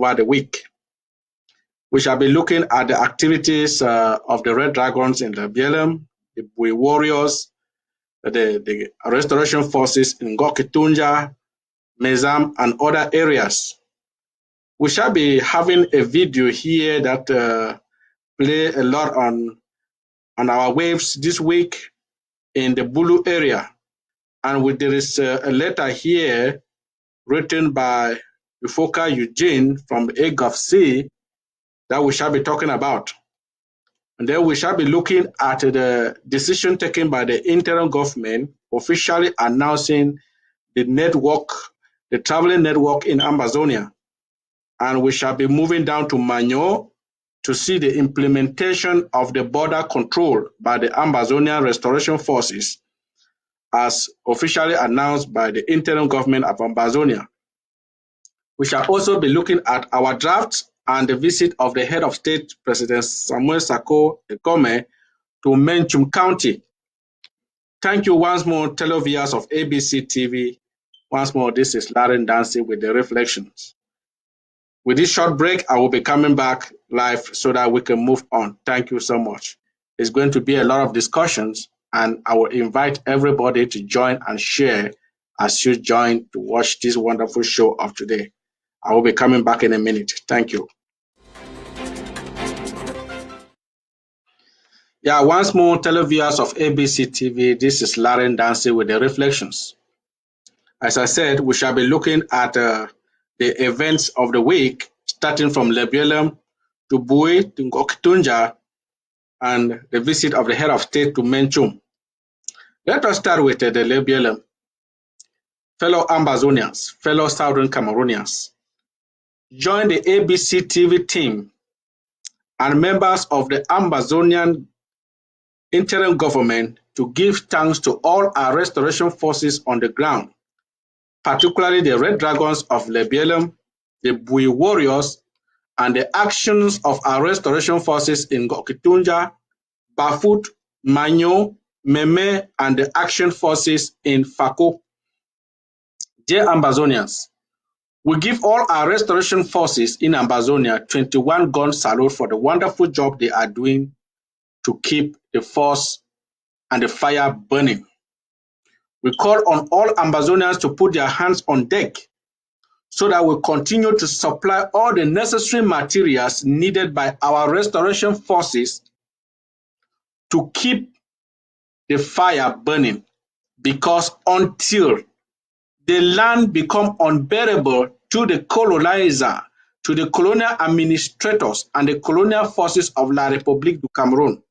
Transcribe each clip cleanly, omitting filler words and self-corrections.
over the week. We shall be looking at the activities of the Red Dragons in Libya, the Bui Warriors, the Restoration Forces in Ngokitunja, Mezam, and other areas. We shall be having a video here that play a lot on our waves this week in the Bulu area. And there is a letter here written by Ufoka Eugene from AGOFC that we shall be talking about. And then we shall be looking at the decision taken by the interim government officially announcing the network, the traveling network in Ambazonia. And we shall be moving down to Manyo to see the implementation of the border control by the Ambazonian Restoration Forces as officially announced by the interim government of Ambazonia. We shall also be looking at our draft and the visit of the head of state, President Samuel Sako Ekome, to Menchum County. Thank you once more, televiewers of ABC TV. Once more, this is Ndansi with the reflections. With this short break, I will be coming back live so that we can move on. Thank you so much. It's going to be a lot of discussions, and I will invite everybody to join and share as you join to watch this wonderful show of today. I will be coming back in a minute. Thank you. Yeah, once more, televiewers of ABC TV, this is Ndansi with the reflections. As I said, we shall be looking at the events of the week, starting from Lebelem to Bui to Ngokitunja, and the visit of the head of state to Menchum. Let us start with the Lebelem. Fellow Ambazonians, fellow Southern Cameroonians, join the ABC TV team and members of the Ambazonian interim government to give thanks to all our restoration forces on the ground, particularly the Red Dragons of Lebelem, the Bui Warriors, and the actions of our restoration forces in Ngokitunja, Bafut, Manyo, Meme, and the action forces in Fako. Dear Ambazonians, we give all our restoration forces in Ambazonia 21 gun salute for the wonderful job they are doing to keep the force and the fire burning. We call on all Ambazonians to put their hands on deck so that we continue to supply all the necessary materials needed by our restoration forces to keep the fire burning, because until the land become unbearable to the colonizer, to the colonial administrators and the colonial forces of La République du Cameroon,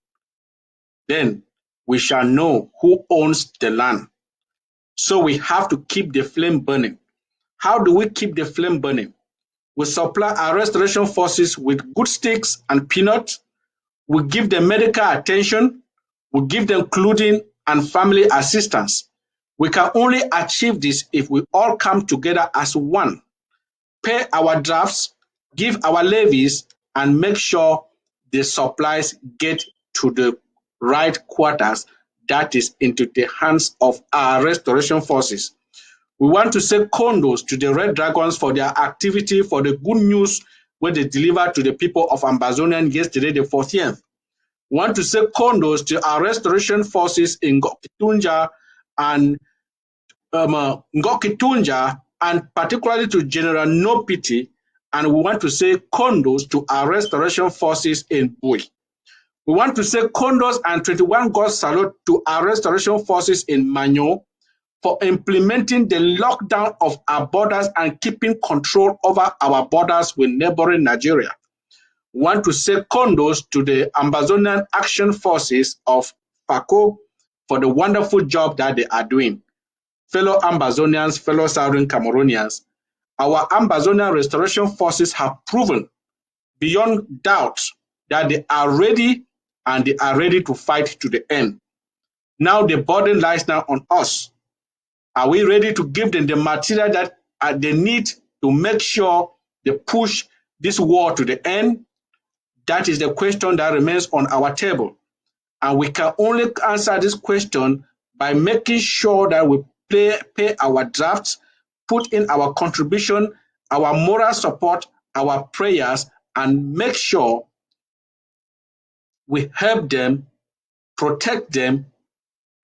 then we shall know who owns the land. So we have to keep the flame burning. How do we keep the flame burning? We supply our restoration forces with good sticks and peanuts. We give them medical attention. We give them clothing and family assistance. We can only achieve this if we all come together as one, pay our drafts, give our levies, and make sure the supplies get to the right quarters, that is, into the hands of our restoration forces. We want to say kudos to the Red Dragons for their activity, for the good news when they delivered to the people of Ambazonia yesterday, the 14th. We want to say kudos to our restoration forces in Ngokitunja and and particularly to General Nopiti, and we want to say kudos to our restoration forces in Bui. We want to say kudos and 21 God salute to our restoration forces in Manyo for implementing the lockdown of our borders and keeping control over our borders with neighboring Nigeria. We want to say kudos to the Ambazonian Action Forces of FACO for the wonderful job that they are doing. Fellow Ambazonians, fellow Southern Cameroonians, our Ambazonian Restoration Forces have proven beyond doubt that they are ready, and they are ready to fight to the end. Now the burden lies now on us. Are we ready to give them the material that they need to make sure they push this war to the end? That is the question that remains on our table. And we can only answer this question by making sure that we pay our drafts, put in our contribution, our moral support, our prayers and make sure we help them, protect them,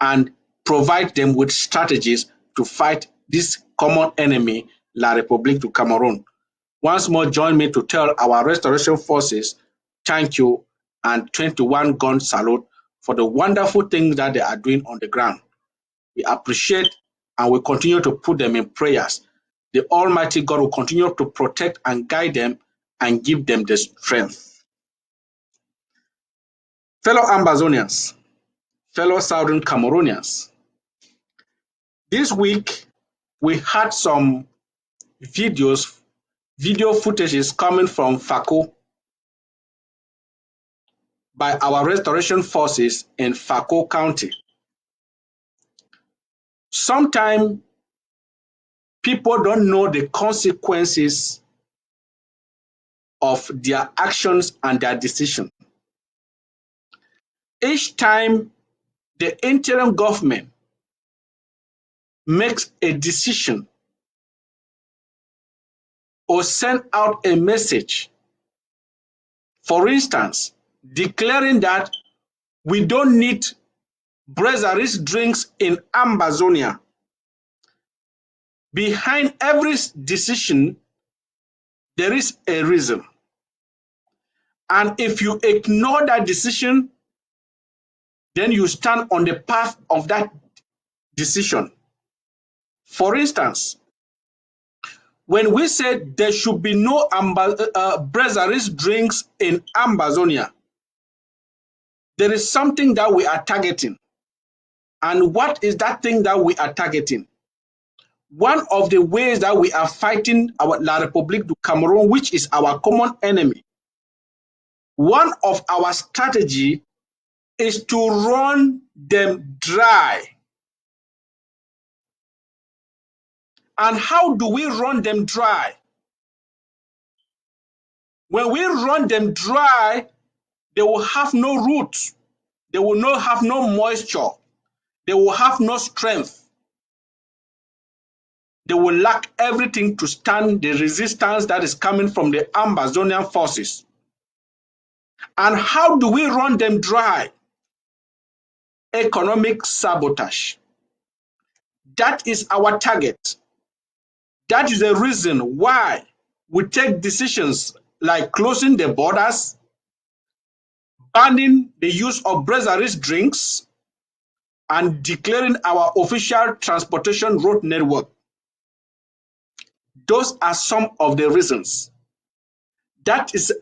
and provide them with strategies to fight this common enemy, La République du Cameroon. Once more, join me to tell our restoration forces thank you and 21 gun salute for the wonderful things that they are doing on the ground. We appreciate and we continue to put them in prayers. The Almighty God will continue to protect and guide them and give them the strength. Fellow Ambazonians, fellow Southern Cameroonians, this week we had some video footages coming from Fako by our restoration forces in Fako County. Sometimes people don't know the consequences of their actions and their decisions. Each time the interim government makes a decision or send out a message, for instance, declaring that we don't need breweries drinks in Ambazonia, behind every decision, there is a reason. And if you ignore that decision, then you stand on the path of that decision. For instance, when we said there should be no breweries drinks in Ambazonia, there is something that we are targeting. And what is that thing that we are targeting? One of the ways that we are fighting our La République du Cameroon, which is our common enemy, one of our strategy is to run them dry. And how do we run them dry? When we run them dry, they will have no roots. They will not have no moisture. They will have no strength. They will lack everything to stand the resistance that is coming from the Ambazonian forces. And how do we run them dry? Economic sabotage. That is our target. That is the reason why we take decisions like closing the borders, banning the use of breweries drinks, and declaring our official transportation road network. Those are some of the reasons.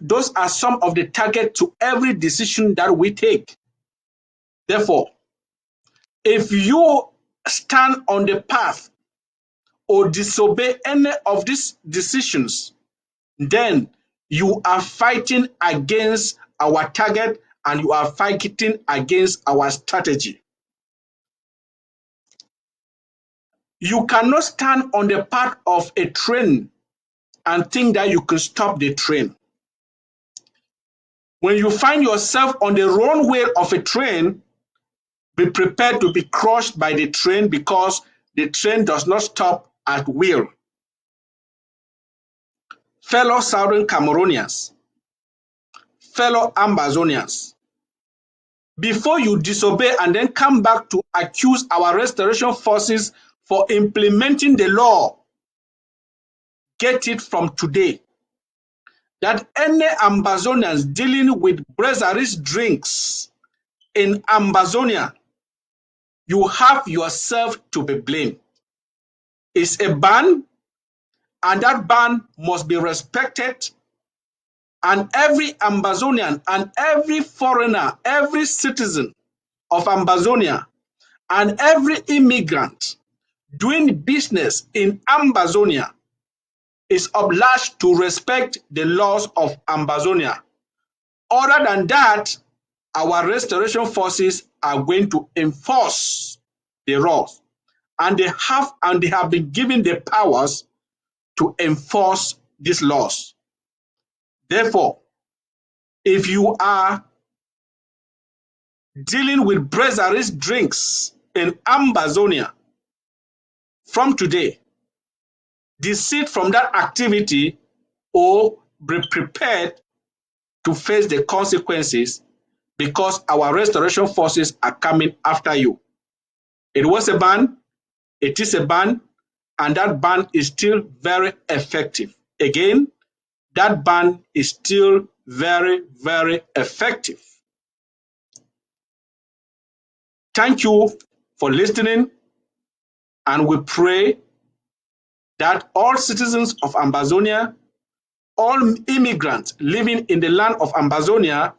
Those are some of the targets to every decision that we take. Therefore, if you stand on the path or disobey any of these decisions, then you are fighting against our target and you are fighting against our strategy. You cannot stand on the path of a train and think that you can stop the train. When you find yourself on the wrong way of a train, be prepared to be crushed by the train because the train does not stop at will. Fellow Southern Cameroonians, fellow Ambazonians, before you disobey and then come back to accuse our restoration forces for implementing the law, get it from today that any Ambazonians dealing with breweries drinks in Ambazonia, you have yourself to be blamed. It's a ban, and that ban must be respected. And every Ambazonian and every foreigner, every citizen of Ambazonia, and every immigrant doing business in Ambazonia is obliged to respect the laws of Ambazonia. Other than that, our restoration forces are going to enforce the laws, and they have been given the powers to enforce these laws. Therefore, if you are dealing with breweries drinks in Ambazonia, from today, desist from that activity or be prepared to face the consequences because our restoration forces are coming after you. It was a ban, it is a ban, and that ban is still very effective. Again, that ban is still very, very effective. Thank you for listening, and we pray that all citizens of Ambazonia, all immigrants living in the land of Ambazonia,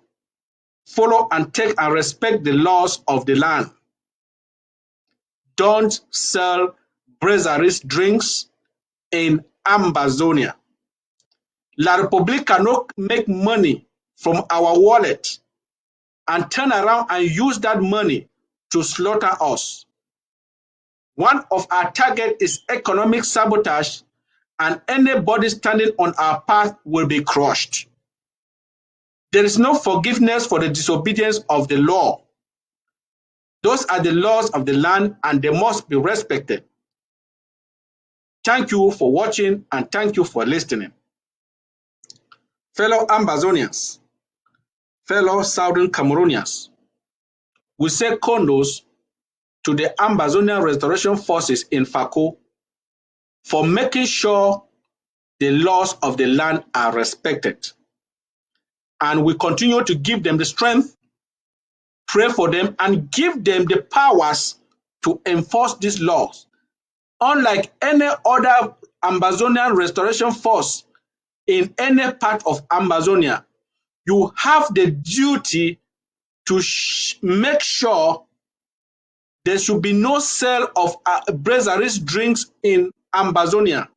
follow and take and respect the laws of the land. Don't sell Brazzers drinks in Ambazonia. La Republic cannot make money from our wallet and turn around and use that money to slaughter us. One of our targets is economic sabotage, and anybody standing on our path will be crushed. There is no forgiveness for the disobedience of the law. Those are the laws of the land, and they must be respected. Thank you for watching, and thank you for listening. Fellow Ambazonians, fellow Southern Cameroonians, we say condos to the Ambazonian Restoration Forces in Fako for making sure the laws of the land are respected. And we continue to give them the strength, pray for them, and give them the powers to enforce these laws. Unlike any other Ambazonian Restoration Force in any part of Ambazonia, you have the duty to make sure there should be no sale of Brazzers drinks in Ambazonia,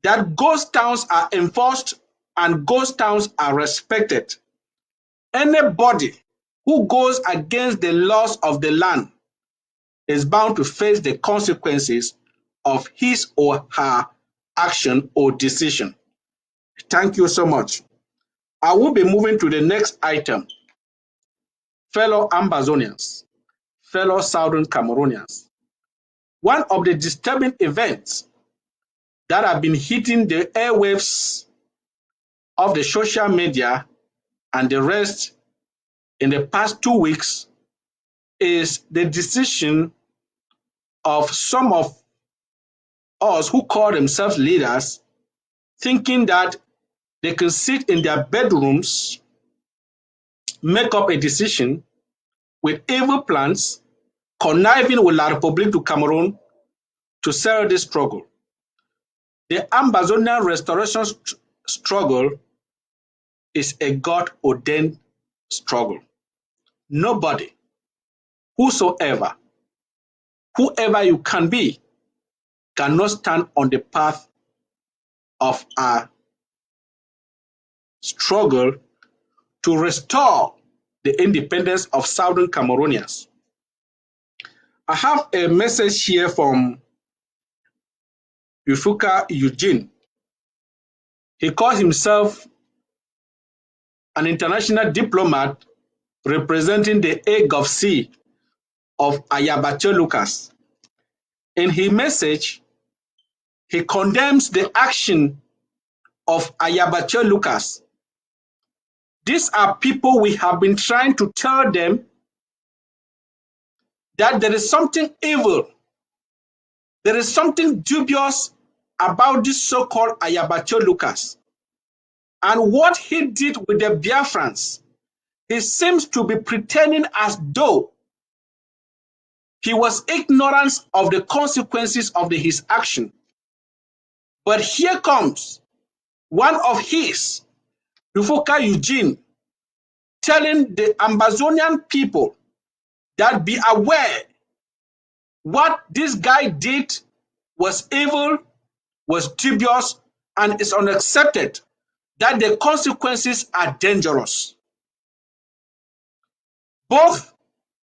that ghost towns are enforced and ghost towns are respected. Anybody who goes against the laws of the land is bound to face the consequences of his or her action or decision. Thank you so much. I will be moving to the next item. Fellow Ambazonians, fellow Southern Cameroonians, one of the disturbing events that have been hitting the airwaves of the social media and the rest in the past 2 weeks is the decision of some of us who call themselves leaders, thinking that they can sit in their bedrooms, make up a decision with evil plans, conniving with La Republique du Cameroon to settle this struggle. The Ambazonian restoration struggle is a God-ordained struggle. Nobody, whosoever, whoever you can be, cannot stand on the path of our struggle to restore the independence of Southern Cameroonians. I have a message here from Yufuka Eugene. He calls himself an international diplomat representing the A-Gov-C of Ayabacho Lucas. In his message, he condemns the action of Ayabacho Lucas. These are people we have been trying to tell them that there is something evil, there is something dubious about this so-called Ayabacho Lucas. And what he did with the Biafrans, he seems to be pretending as though he was ignorant of the consequences of his action. But here comes one of his, Yufuka Eugene, telling the Ambazonian people that be aware what this guy did was evil, was dubious, and is unaccepted, that the consequences are dangerous. Both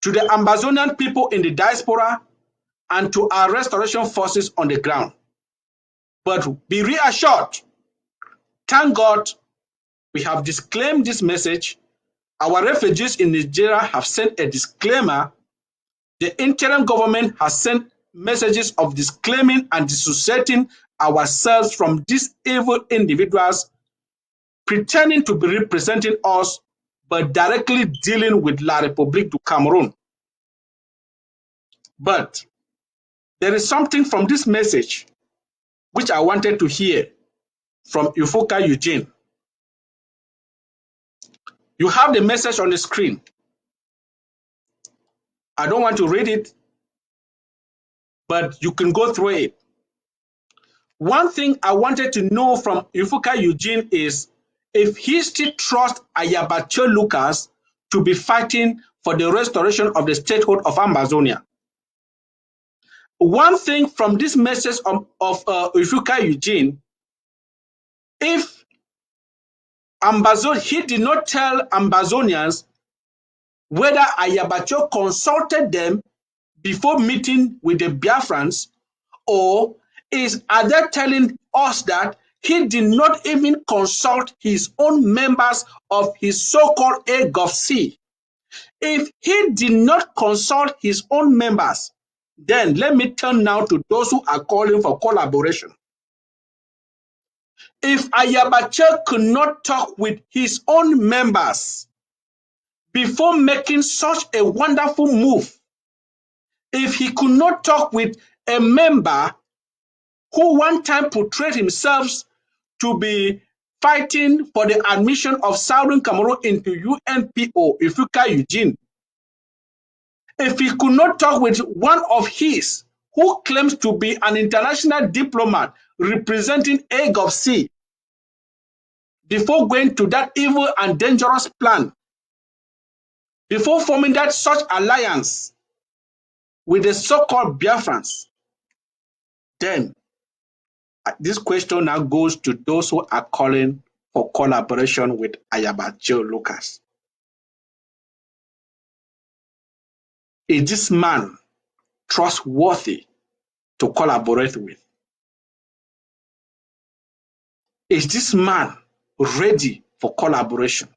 to the Ambazonian people in the diaspora and to our restoration forces on the ground. But be reassured, thank God we have disclaimed this message. Our refugees in Nigeria have sent a disclaimer. The interim government has sent messages of disclaiming and dissociating ourselves from these evil individuals pretending to be representing us, but directly dealing with La République du Cameroon. But there is something from this message which I wanted to hear from Ifuka Eugene. You have the message on the screen. I don't want to read it, but you can go through it. One thing I wanted to know from Ifuka Eugene is if he still trusts Ayabacho Lucas to be fighting for the restoration of the statehood of Ambazonia. One thing from this message of Ifuka Eugene, if he did not tell Ambazonians whether Ayabacho consulted them before meeting with the Biafrans, or are they telling us that he did not even consult his own members of his so-called AGOVC? If he did not consult his own members, then let me turn now to those who are calling for collaboration. If Ayabacho could not talk with his own members before making such a wonderful move, if he could not talk with a member who one time portrayed himself to be fighting for the admission of Southern Cameroon into UNPO, Ifuka Eugene, if he could not talk with one of his who claims to be an international diplomat representing AGOVC before going to that evil and dangerous plan, before forming that such alliance with the so-called Biafrans, then this question now goes to those who are calling for collaboration with Ayabacho Lucas. Is this man trustworthy to collaborate with? Is this man ready for collaboration?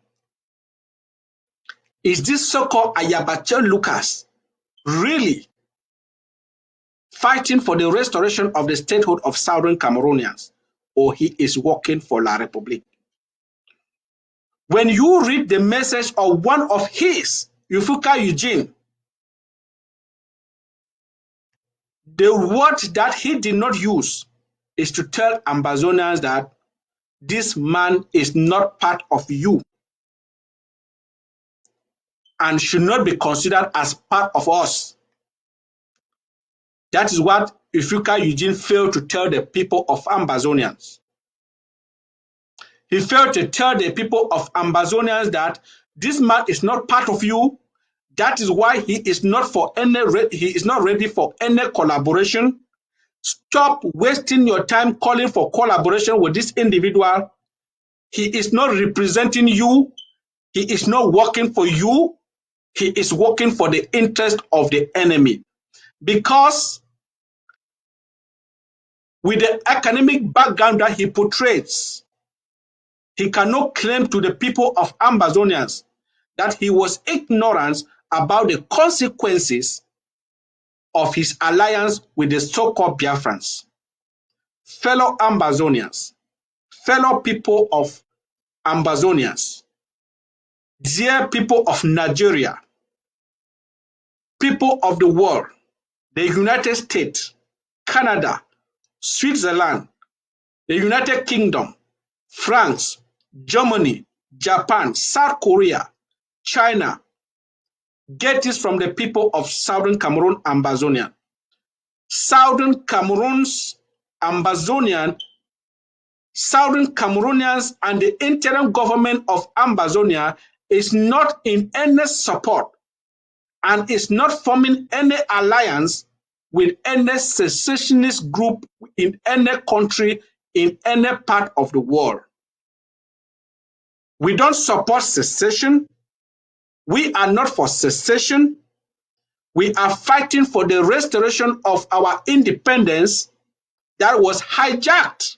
Is this so-called Ayabacho Lucas really fighting for the restoration of the statehood of Southern Cameroonians, or he is working for La République? When you read the message of one of his, Ifuka Eugene, the word that he did not use is to tell Ambazonians that this man is not part of you and should not be considered as part of us. That is what Ifuka Eugene failed to tell the people of Ambazonians. He failed to tell the people of Ambazonians that this man is not part of you. That is why he is not ready for any collaboration. Stop wasting your time calling for collaboration with this individual. He is not representing you. He is not working for you. He is working for the interest of the enemy. Because with the academic background that he portrays, he cannot claim to the people of Ambazonians that he was ignorant about the consequences of his alliance with the so-called Biafrans. Fellow Ambazonians, fellow people of Ambazonians, dear people of Nigeria, people of the world, the United States, Canada, Switzerland, the United Kingdom, France, Germany, Japan, South Korea, China, get this from the people of Southern Cameroon, Ambazonia. Southern Cameroon's Ambazonian, Southern Cameroonians and the interim government of Ambazonia is not in any support and is not forming any alliance with any secessionist group in any country in any part of the world. We don't support secession. We are not for secession. We are fighting for the restoration of our independence that was hijacked,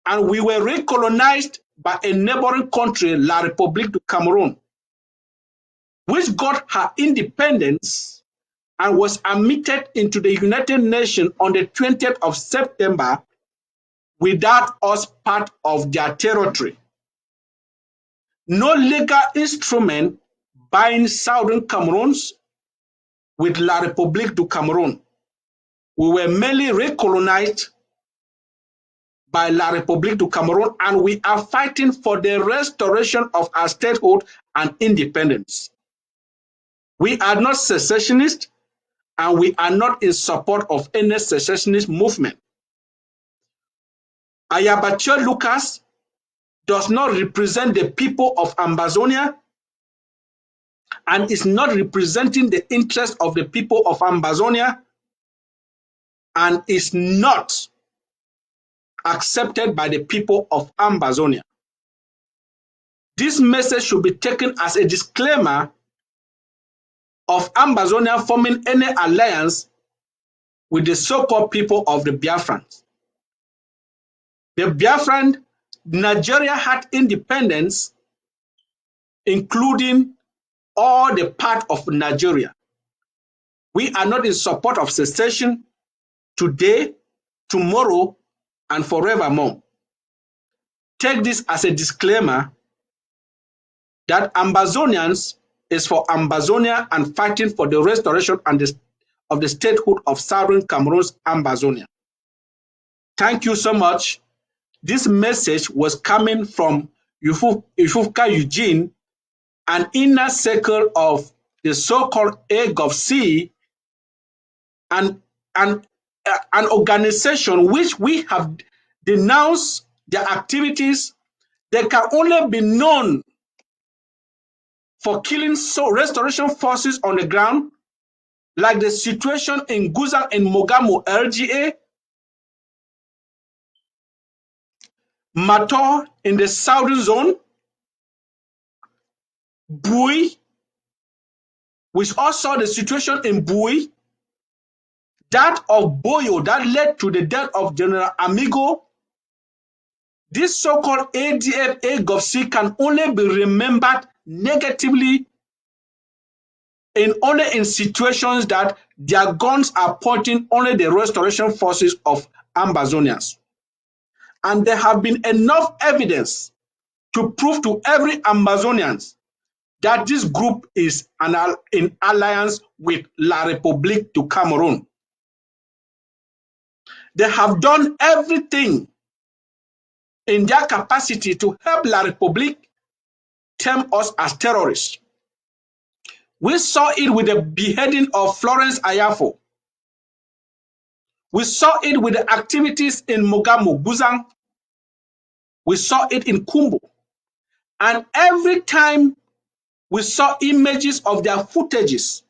and we were recolonized by a neighboring country, La République du Cameroon, which got her independence and was admitted into the United Nations on the 20th of September without us part of their territory. no legal instrument binds Southern Cameroons with La République du Cameroon. We were merely recolonized by La République du Cameroon, and we are fighting for the restoration of our statehood and independence. We are not secessionists, and we are not in support of any secessionist movement. Ayabatio Lucas does not represent the people of Ambazonia and is not representing the interest of the people of Ambazonia and is not accepted by the people of Ambazonia. This message should be taken as a disclaimer of Ambazonia forming any alliance with the so-called people of the Biafrans. The Biafran, Nigeria had independence, including all the part of Nigeria. We are not in support of secession today, tomorrow, and forevermore. Take this as a disclaimer that Ambazonians is for Ambazonia and fighting for the restoration of the statehood of Southern Cameroon's Ambazonia. Thank you so much. This message was coming from Yufufka Eugene, an inner circle of the so-called AGOVC, an organization which we have denounced their activities. They can only be known for killing restoration forces on the ground, like the situation in Guzan and Mogamo LGA, Mator in the southern zone, Bui, which also the situation in Bui, that of Boyo that led to the death of General Amigo. This so-called ADF AGOVC can only be remembered negatively only in situations that their guns are pointing only the restoration forces of Ambazonians. And there have been enough evidence to prove to every Ambazonian that this group is in alliance with La République du Cameroon. They have done everything in their capacity to help La République term us as terrorists. We saw it with the beheading of Florence Ayafo. We saw it with the activities in Mogamo, Guzang. We saw it in Kumbo. And every time we saw images of their footages,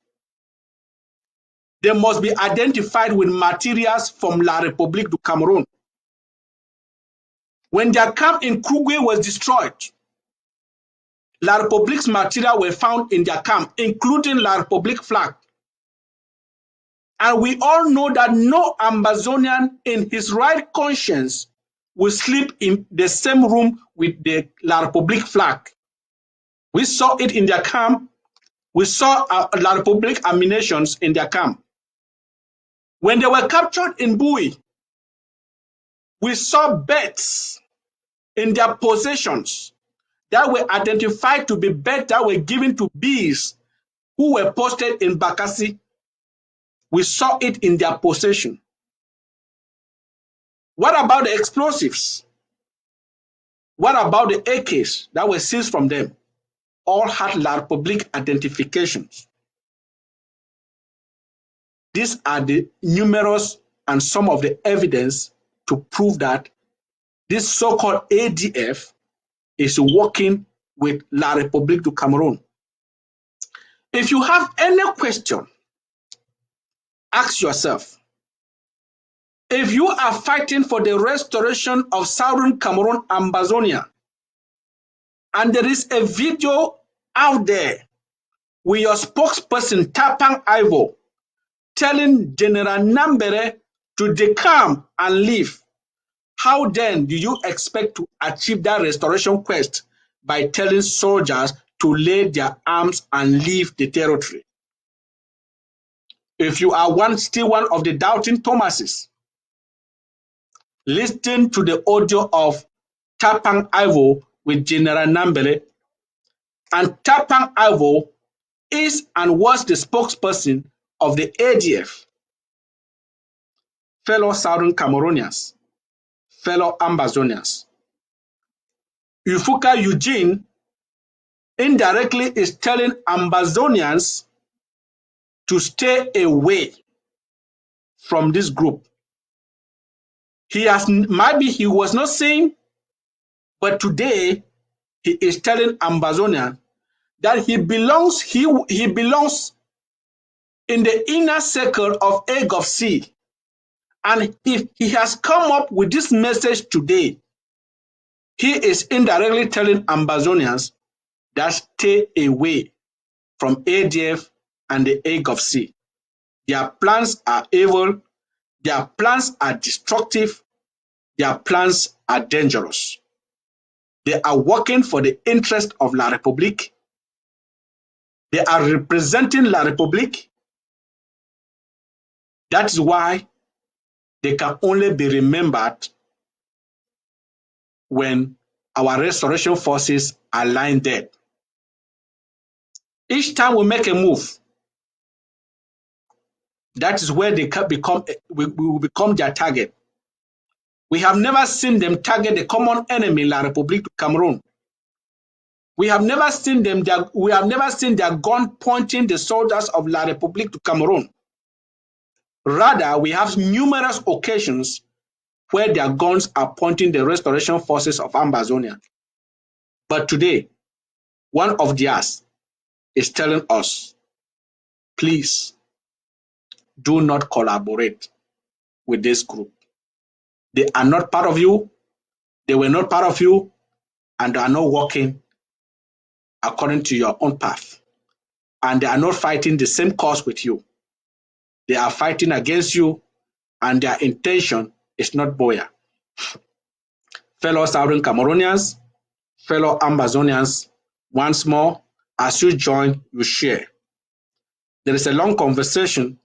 they must be identified with materials from La République du Cameroon. When their camp in Krugwe was destroyed, La République's material were found in their camp, including La République flag. And we all know that no Ambazonian in his right conscience will sleep in the same room with the La République flag. We saw it in their camp. We saw La République ammunitions in their camp. When they were captured in Bui, we saw beds in their possessions that were identified to be beds that were given to bees who were posted in Bakassi. We saw it in their possession. What about the explosives? What about the AKs that were seized from them? All had La République identifications. These are the numerous and some of the evidence to prove that this so-called ADF is working with La République du Cameroon. If you have any question, ask yourself, if you are fighting for the restoration of Southern Cameroon, Ambazonia, and there is a video out there with your spokesperson, Tapang Ivo, telling General Nambere to decamp and leave, how then do you expect to achieve that restoration quest by telling soldiers to lay their arms and leave the territory? If you are still one of the doubting Thomases, listen to the audio of Tapang Ivo with General Nambere And Tapang Avo is and was the spokesperson of the ADF. Fellow Southern Cameroonians, fellow Ambazonians, Ifuka Eugene indirectly is telling Ambazonians to stay away from this group. Maybe he was not saying, but today he is telling Ambazonia that he belongs in the inner circle of Egg of Sea. And if he has come up with this message today, he is indirectly telling Ambazonians that stay away from ADF and the Egg of Sea. Their plans are evil, their plans are destructive, their plans are dangerous. They are working for the interest of La République. They are representing La République. That is why they can only be remembered when our restoration forces are lying dead. Each time we make a move, that is where we will become their target. We have never seen them target the common enemy, La République du Cameroon. We have never seen their gun pointing the soldiers of La République du Cameroon. Rather, we have numerous occasions where their guns are pointing the restoration forces of Ambazonia. But today, one of theirs is telling us, please do not collaborate with this group. They are not part of you, they were not part of you, and they are not working according to your own path. And they are not fighting the same cause with you. They are fighting against you, and their intention is not Boya. Fellow Southern Cameroonians, fellow Ambazonians, once more, as you join, you share. There is a long conversation.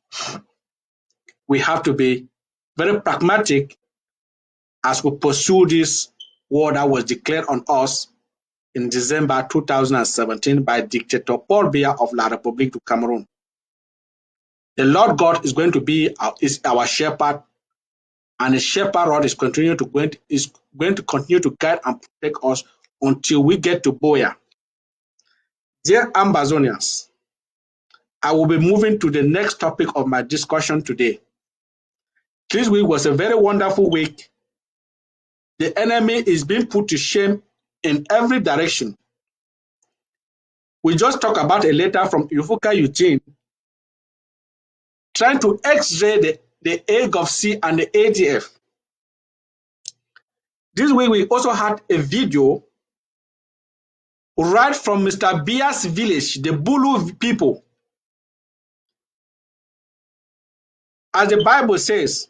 We have to be very pragmatic as we pursue this war that was declared on us in December 2017 by dictator Paul Biya of La République du Cameroon. The Lord God is going to be our shepherd, and the shepherd rod is going to continue to guide and protect us until we get to Boya. Dear Ambazonians, I will be moving to the next topic of my discussion today. This week was a very wonderful week. The enemy is being put to shame in every direction. We just talked about a letter from Ifuka Eugene trying to x-ray the Egg of Sea and the ADF. This week we also had a video right from Mr. Bia's village, the Bulu people. As the Bible says,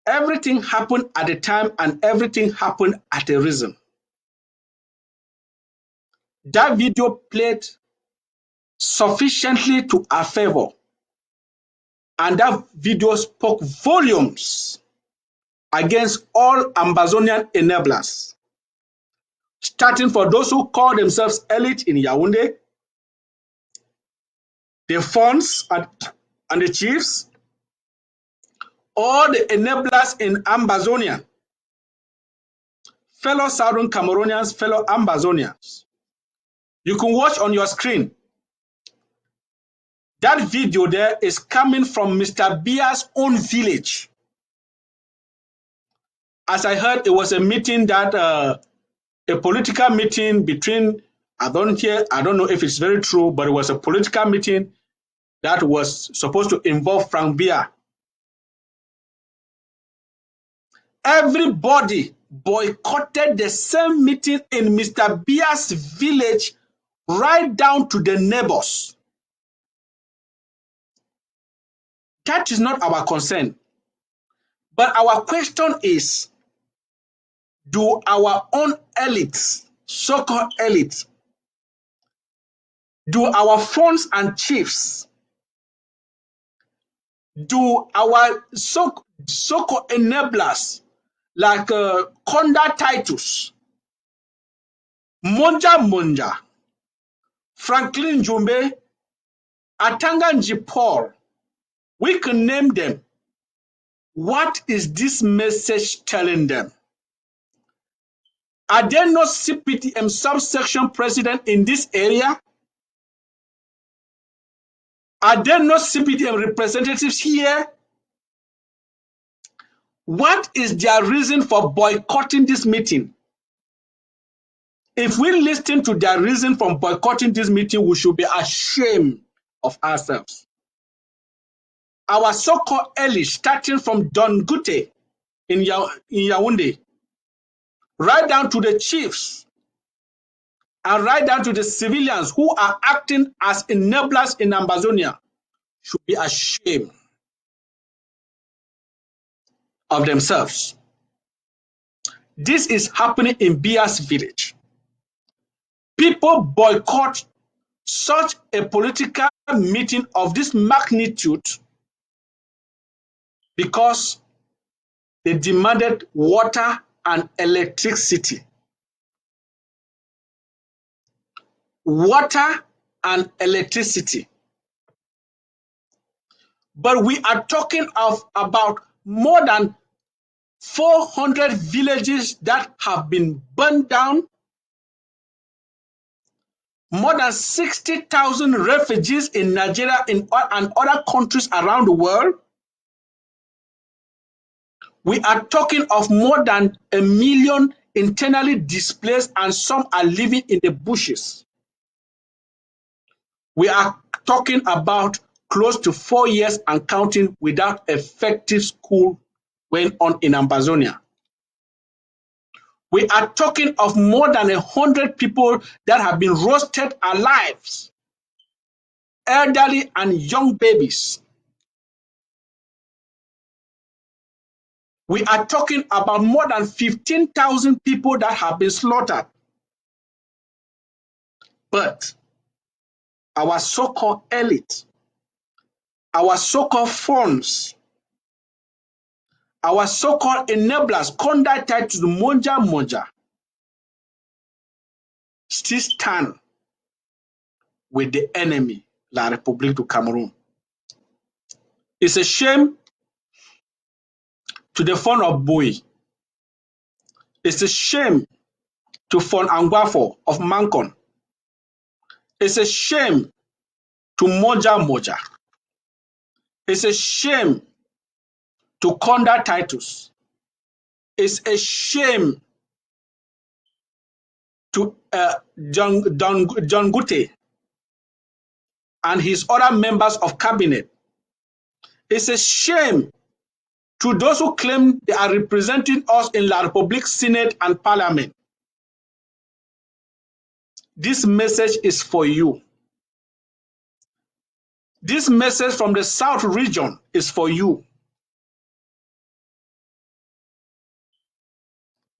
everything happened at a time and everything happened at a reason. That video played sufficiently to our favor, and that video spoke volumes against all Ambazonian enablers, starting for those who call themselves elite in Yaoundé, the funds and the chiefs, all the enablers in Ambazonia, fellow Southern Cameroonians, fellow Ambazonians. You can watch on your screen. That video there is coming from Mr. Bia's own village. As I heard, it was a meeting that a political meeting between, I don't know if it's very true, but it was a political meeting that was supposed to involve Frank Bia. Everybody boycotted the same meeting in Mr. Bia's village, right down to the neighbors. That is not our concern. But our question is, do our own elites, so-called elites, do our funds and chiefs, do our so-called enablers like Konda Titus, Monja Monja, Franklin Jumbe, Atanga Paul. We can name them. What is this message telling them? Are there no CPTM subsection president in this area? Are there no CPTM representatives here? What is their reason for boycotting this meeting? If we listen to their reason for boycotting this meeting, we should be ashamed of ourselves. Our so-called elites, starting from Don Gute in Yaoundé, right down to the chiefs, and right down to the civilians who are acting as enablers in Ambazonia, should be ashamed of themselves. This is happening in Bia's village. People boycott such a political meeting of this magnitude because they demanded water and electricity. Water and electricity. But we are talking of about more than 400 villages that have been burned down, more than 60,000 refugees in Nigeria and other countries around the world. We are talking of more than 1 million internally displaced, and some are living in the bushes. We are talking about close to 4 years and counting without effective school going on in Ambazonia. We are talking of more than 100 people that have been roasted alive, elderly and young babies. We are talking about more than 15,000 people that have been slaughtered. But our so-called elite, our so-called funds, our so-called enablers, conducted to the Monja, still stand with the enemy, La République du Cameroon. It's a shame to the fund of Boy. It's a shame to fund Angwafo of Mancon. It's a shame to Moja. It's a shame to Conda Titus. It's a shame to John Gute and his other members of cabinet. It's a shame to those who claim they are representing us in La République, Senate and Parliament. This message is for you. This message from the South region is for you.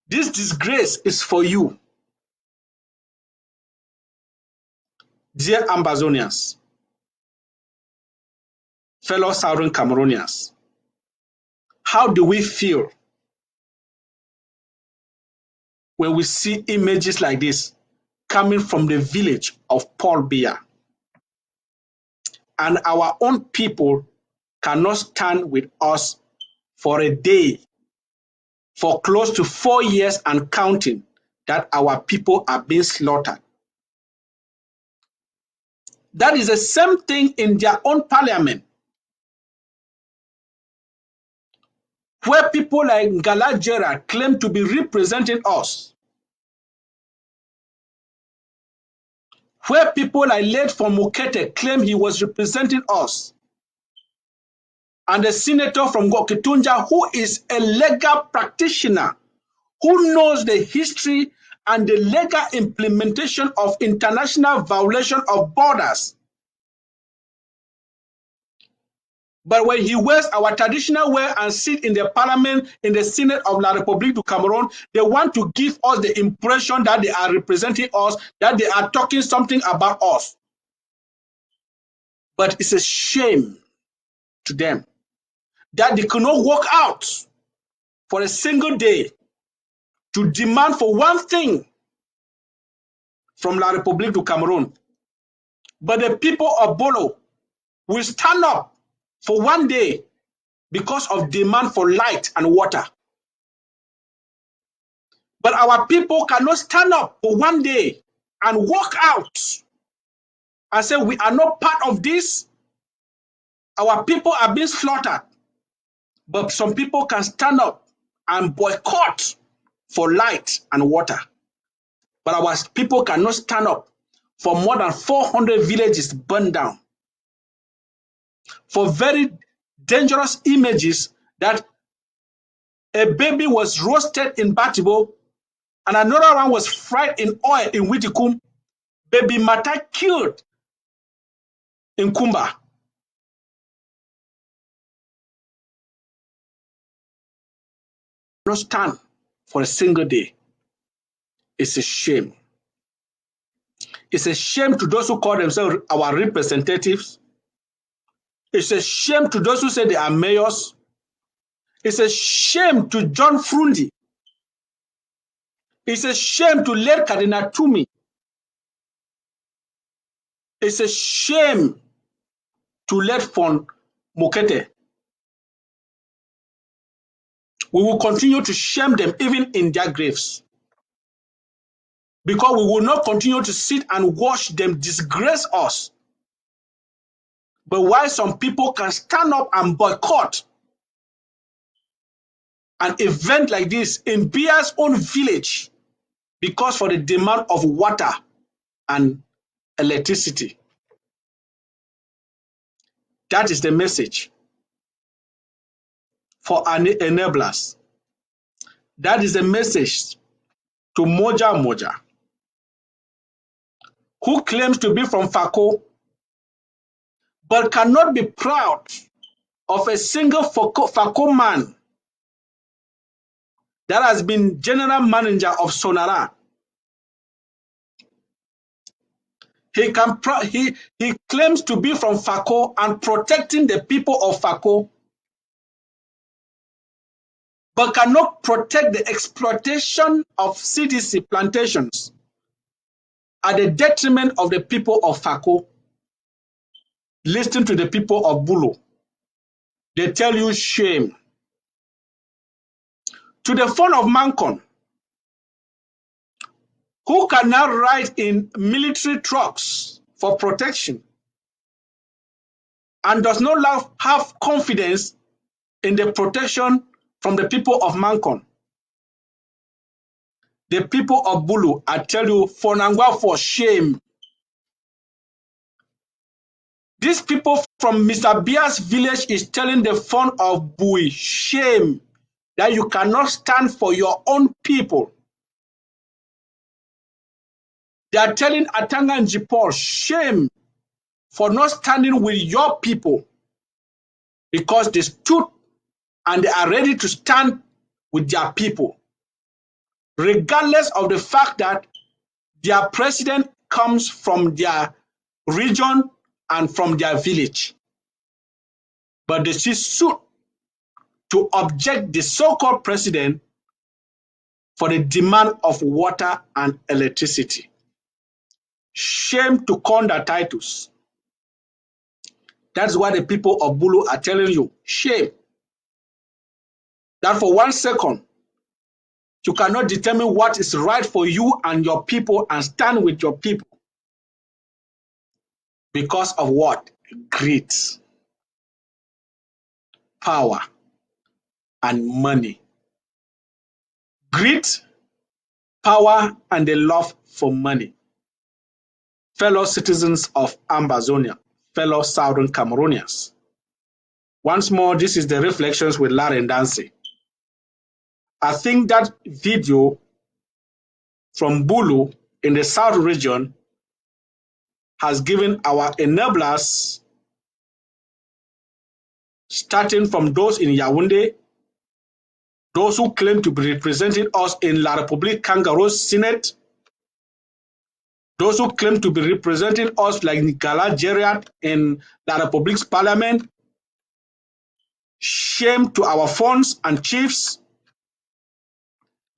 This disgrace is for you. Dear Ambazonians, fellow Southern Cameroonians, how do we feel when we see images like this coming from the village of Paul Biya? And our own people cannot stand with us for a day, for close to 4 years and counting, that our people are being slaughtered. That is the same thing in their own parliament, where people like Ngala Gerard claim to be representing us, where people like late from Mukete claim he was representing us, and the senator from Gokitunja, who is a legal practitioner, who knows the history and the legal implementation of international violation of borders. But when he wears our traditional wear and sit in the parliament, in the Senate of La République du Cameroon, they want to give us the impression that they are representing us, that they are talking something about us. But it's a shame to them that they cannot walk out for a single day to demand for one thing from La République du Cameroon, But the people of Bolo will stand up for one day because of demand for light and water. But our people cannot stand up for one day and walk out and say, we are not part of this. Our people are being slaughtered. But some people can stand up and boycott for light and water. But our people cannot stand up for more than 400 villages burned down. For very dangerous images that a baby was roasted in Batibo and another one was fried in oil in Witikum. Baby Mata killed in Kumba. Not stand for a single day. It's a shame. It's a shame to those who call themselves our representatives. It's a shame to those who say they are mayors. It's a shame to John Frundi. It's a shame to late Cardinal Tumi. It's a shame to let Fon Mokete. We will continue to shame them even in their graves. Because we will not continue to sit and watch them disgrace us. But why some people can stand up and boycott an event like this in Bia's own village because for the demand of water and electricity. That is the message for enablers. That is the message to Moja Moja, who claims to be from Fako, but cannot be proud of a single Fako man that has been general manager of Sonara. He claims to be from Fako and protecting the people of Fako, but cannot protect the exploitation of CDC plantations at the detriment of the people of Fako. Listen to the people of Bulu. They tell you shame. To the phone of Mancon, who can now ride in military trucks for protection and does not have confidence in the protection from the people of Mancon. The people of Bulu, I tell you, for Nangwa, for shame. These people from Mr. Bia's village is telling the phone of Bui, shame, that you cannot stand for your own people. They are telling Atanga and Jipol, shame for not standing with your people, because they stood and they are ready to stand with their people, regardless of the fact that their president comes from their region and from their village. But they stood to object the so-called president for the demand of water and electricity. Shame to Konda Titus. That's why the people of Bulu are telling you, shame. That for 1 second, you cannot determine what is right for you and your people and stand with your people. Because of what? Greed, power, and money. Greed, power, and the love for money. Fellow citizens of Ambazonia, fellow Southern Cameroonians. Once more, this is the Reflections with Larry Ndansi. I think that video from Bulu in the South region has given our enablers, starting from those in Yaoundé, those who claim to be representing us in La République Kangaroo Senate, those who claim to be representing us like Nicolas Geriat in La République's parliament, shame to our funds and chiefs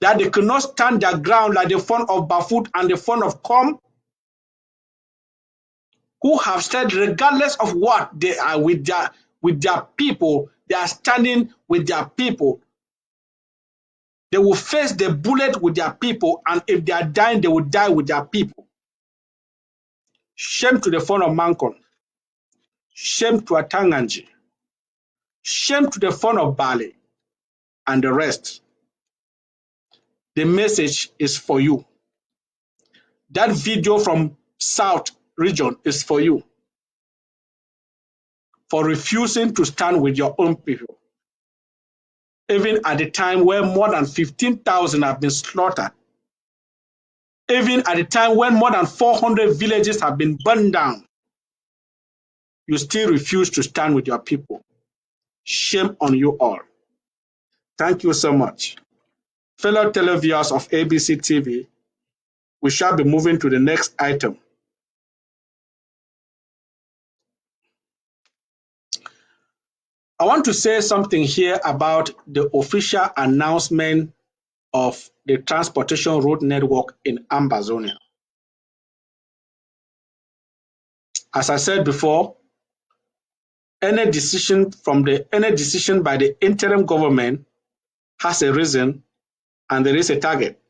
that they cannot stand their ground like the fund of Bafut and the fund of Com. who have said regardless of what, they are with their people, they are standing with their people. They will face the bullet with their people, and if they are dying, they will die with their people. Shame to the phone of Mancon. Shame to Atanganji. Shame to the phone of Bali and the rest. The message is for you. That video from South region is for you, for refusing to stand with your own people. Even at the time where more than 15,000 have been slaughtered, even at the time when more than 400 villages have been burned down, you still refuse to stand with your people. Shame on you all. Thank you so much. Fellow televiewers of ABC TV, we shall be moving to the next item. I want to say something here about the official announcement of the transportation road network in Ambazonia. As I said before, any decision by the interim government has a reason and there is a target.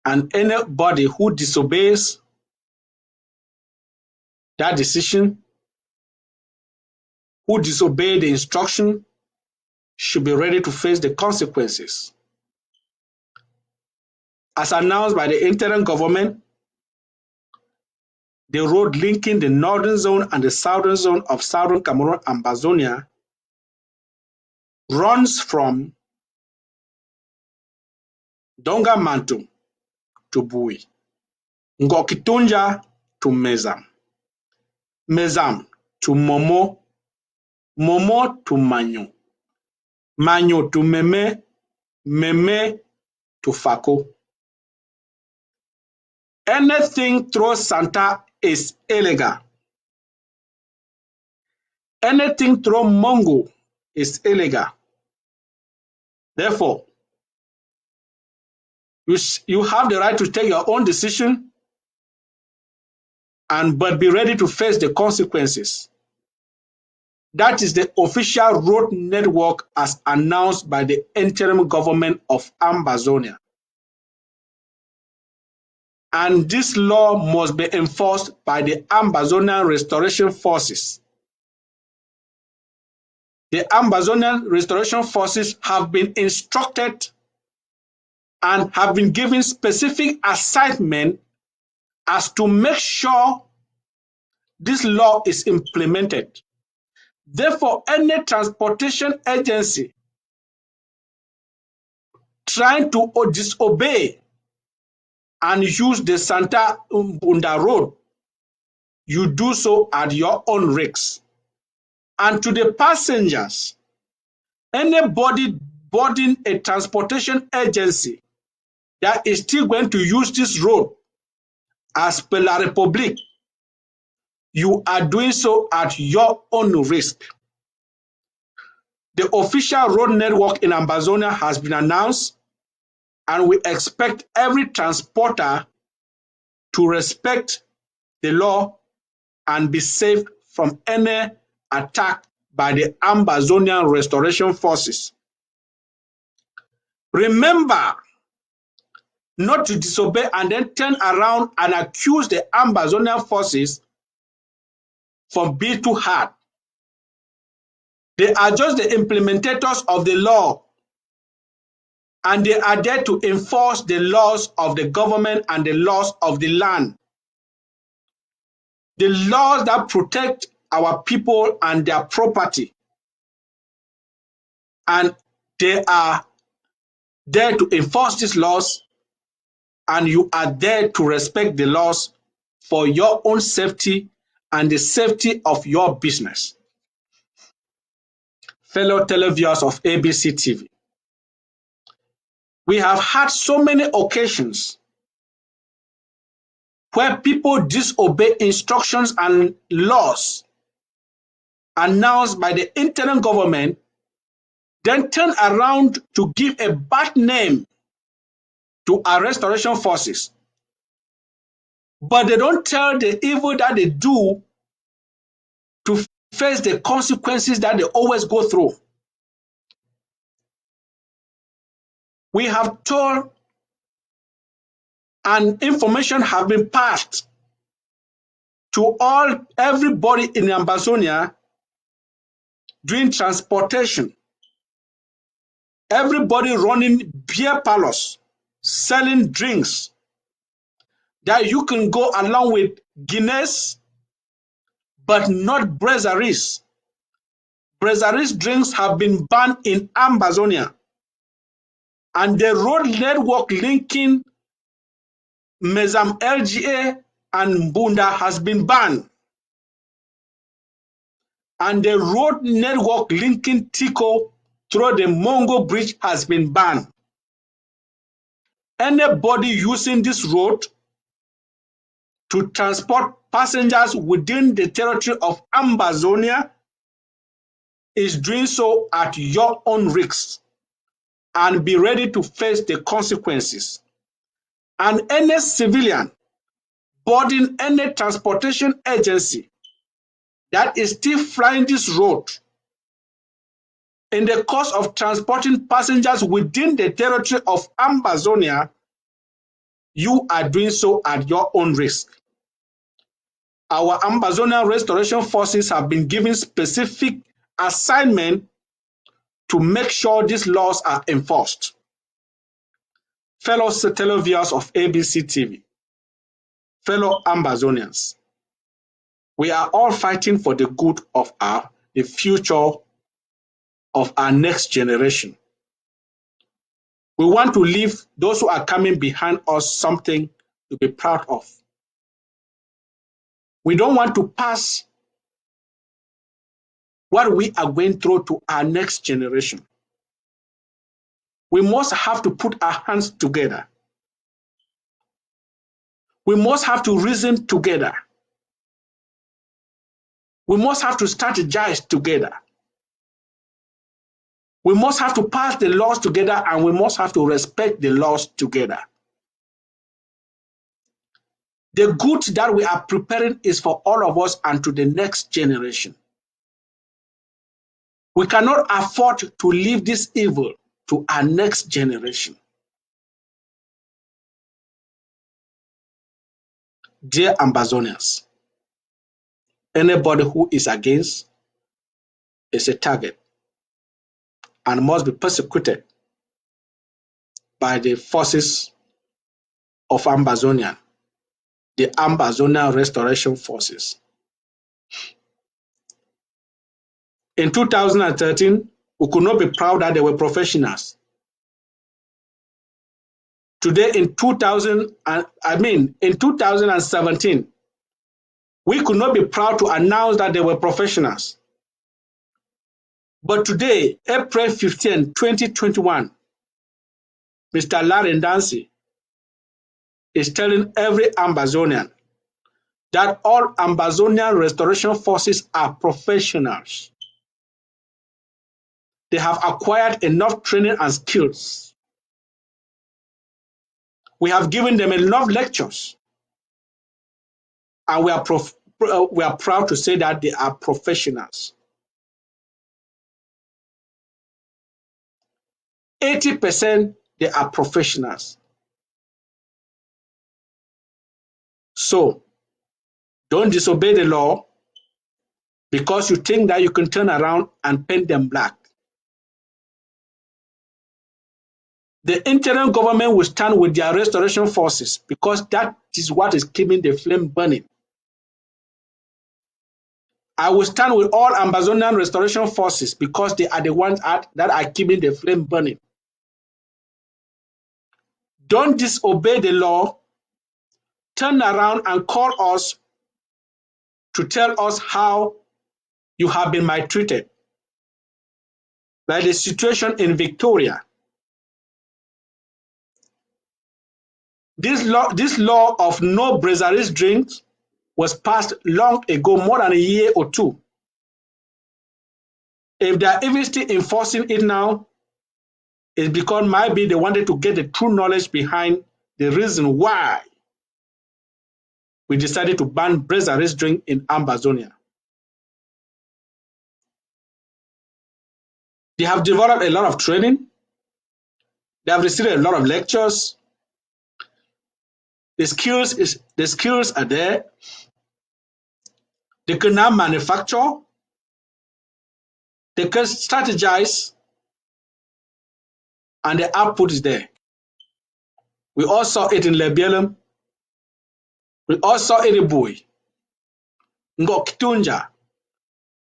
And anybody who disobeys that decision, who disobey the instruction, should be ready to face the consequences. As announced by the interim government, the road linking the northern zone and the southern zone of southern Cameroon, Ambazonia, runs from Donga Mantum to Bui, Ngokitunja to Mezam, Mezam to Momo, Momo to Manyo, Manyo to Meme, Meme to Fako. Anything through Santa is illegal. Anything through Mongo is illegal. Therefore, you have the right to take your own decision, but be ready to face the consequences. That is the official road network as announced by the interim government of Ambazonia. And this law must be enforced by the Ambazonian Restoration Forces. The Ambazonian Restoration Forces have been instructed and have been given specific assignment as to make sure this law is implemented. Therefore, any transportation agency trying to disobey and use the Santa Mbunda road, you do so at your own risk. And to the passengers, anybody boarding a transportation agency that is still going to use this road as per la République, you are doing so at your own risk. The official road network in Ambazonia has been announced, and we expect every transporter to respect the law and be safe from any attack by the Ambazonian Restoration Forces. Remember not to disobey and then turn around and accuse the Ambazonian forces for being too hard. They are just the implementators of the law, and they are there to enforce the laws of the government and the laws of the land. The laws that protect our people and their property. And they are there to enforce these laws, and you are there to respect the laws for your own safety and the safety of your business. Fellow televiewers of ABC TV, we have had so many occasions where people disobey instructions and laws announced by the interim government, then turn around to give a bad name to our restoration forces. but they don't tell the evil that they do to face the consequences that they always go through. We have told and information have been passed to everybody in Ambazonia doing transportation, everybody running beer parlors, selling drinks, that you can go along with Guinness, but not brasseries. Brasseries drinks have been banned in Ambazonia, and the road network linking Mezam LGA and Bunda has been banned, and the road network linking Tico through the Mongo Bridge has been banned. Anybody using this road to transport passengers within the territory of Ambazonia is doing so at your own risk, and be ready to face the consequences. And any civilian boarding any transportation agency that is still flying this road in the course of transporting passengers within the territory of Ambazonia, you are doing so at your own risk. Our Ambazonia restoration forces have been given specific assignment to make sure these laws are enforced. Fellow televiewers of ABC TV, fellow Ambazonians, we are all fighting for the good of the future of our next generation. We want to leave those who are coming behind us something to be proud of. We don't want to pass what we are going through to our next generation. We must have to put our hands together. We must have to reason together. We must have to strategize together. We must have to pass the laws together, and we must have to respect the laws together. The good that we are preparing is for all of us and to the next generation. We cannot afford to leave this evil to our next generation. Dear Ambazonians, anybody who is against is a target and must be persecuted by the forces of Ambazonia, the Ambazonia Restoration Forces. In 2013, we could not be proud that they were professionals. Today, in 2017, we could not be proud to announce that they were professionals. But today, April 15, 2021, Mr. Ndansi is telling every Ambazonian that all Ambazonian restoration forces are professionals. They have acquired enough training and skills. We have given them enough lectures, and we are proud to say that they are professionals. 80% they are professionals. So don't disobey the law because you think that you can turn around and paint them black. The interim government will stand with their restoration forces because that is what is keeping the flame burning. I will stand with all Ambazonian restoration forces because they are the ones that are keeping the flame burning. Don't disobey the law. Turn around and call us to tell us how you have been maltreated. Like the situation in Victoria. This law of no brasseries drinks was passed long ago, more than a year or two. If they are even still enforcing it now, it's because maybe they wanted to get the true knowledge behind the reason why we decided to ban brazier drink in Ambazonia. They have developed a lot of training. They have received a lot of lectures. The skills are there. They can now manufacture. They can strategize, and the output is there. We all saw it in Lebelem. We all saw it in Bui, Ngok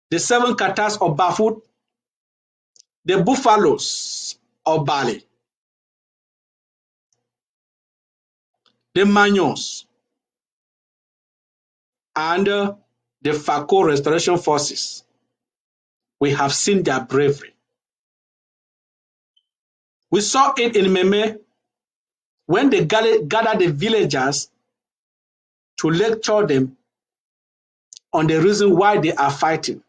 the 7 katas of Bafut, the buffaloes of Bali, the Manyos, and the Fako Restoration Forces. We have seen their bravery. We saw it in Meme when they gathered the villagers to lecture them on the reason why they are fighting.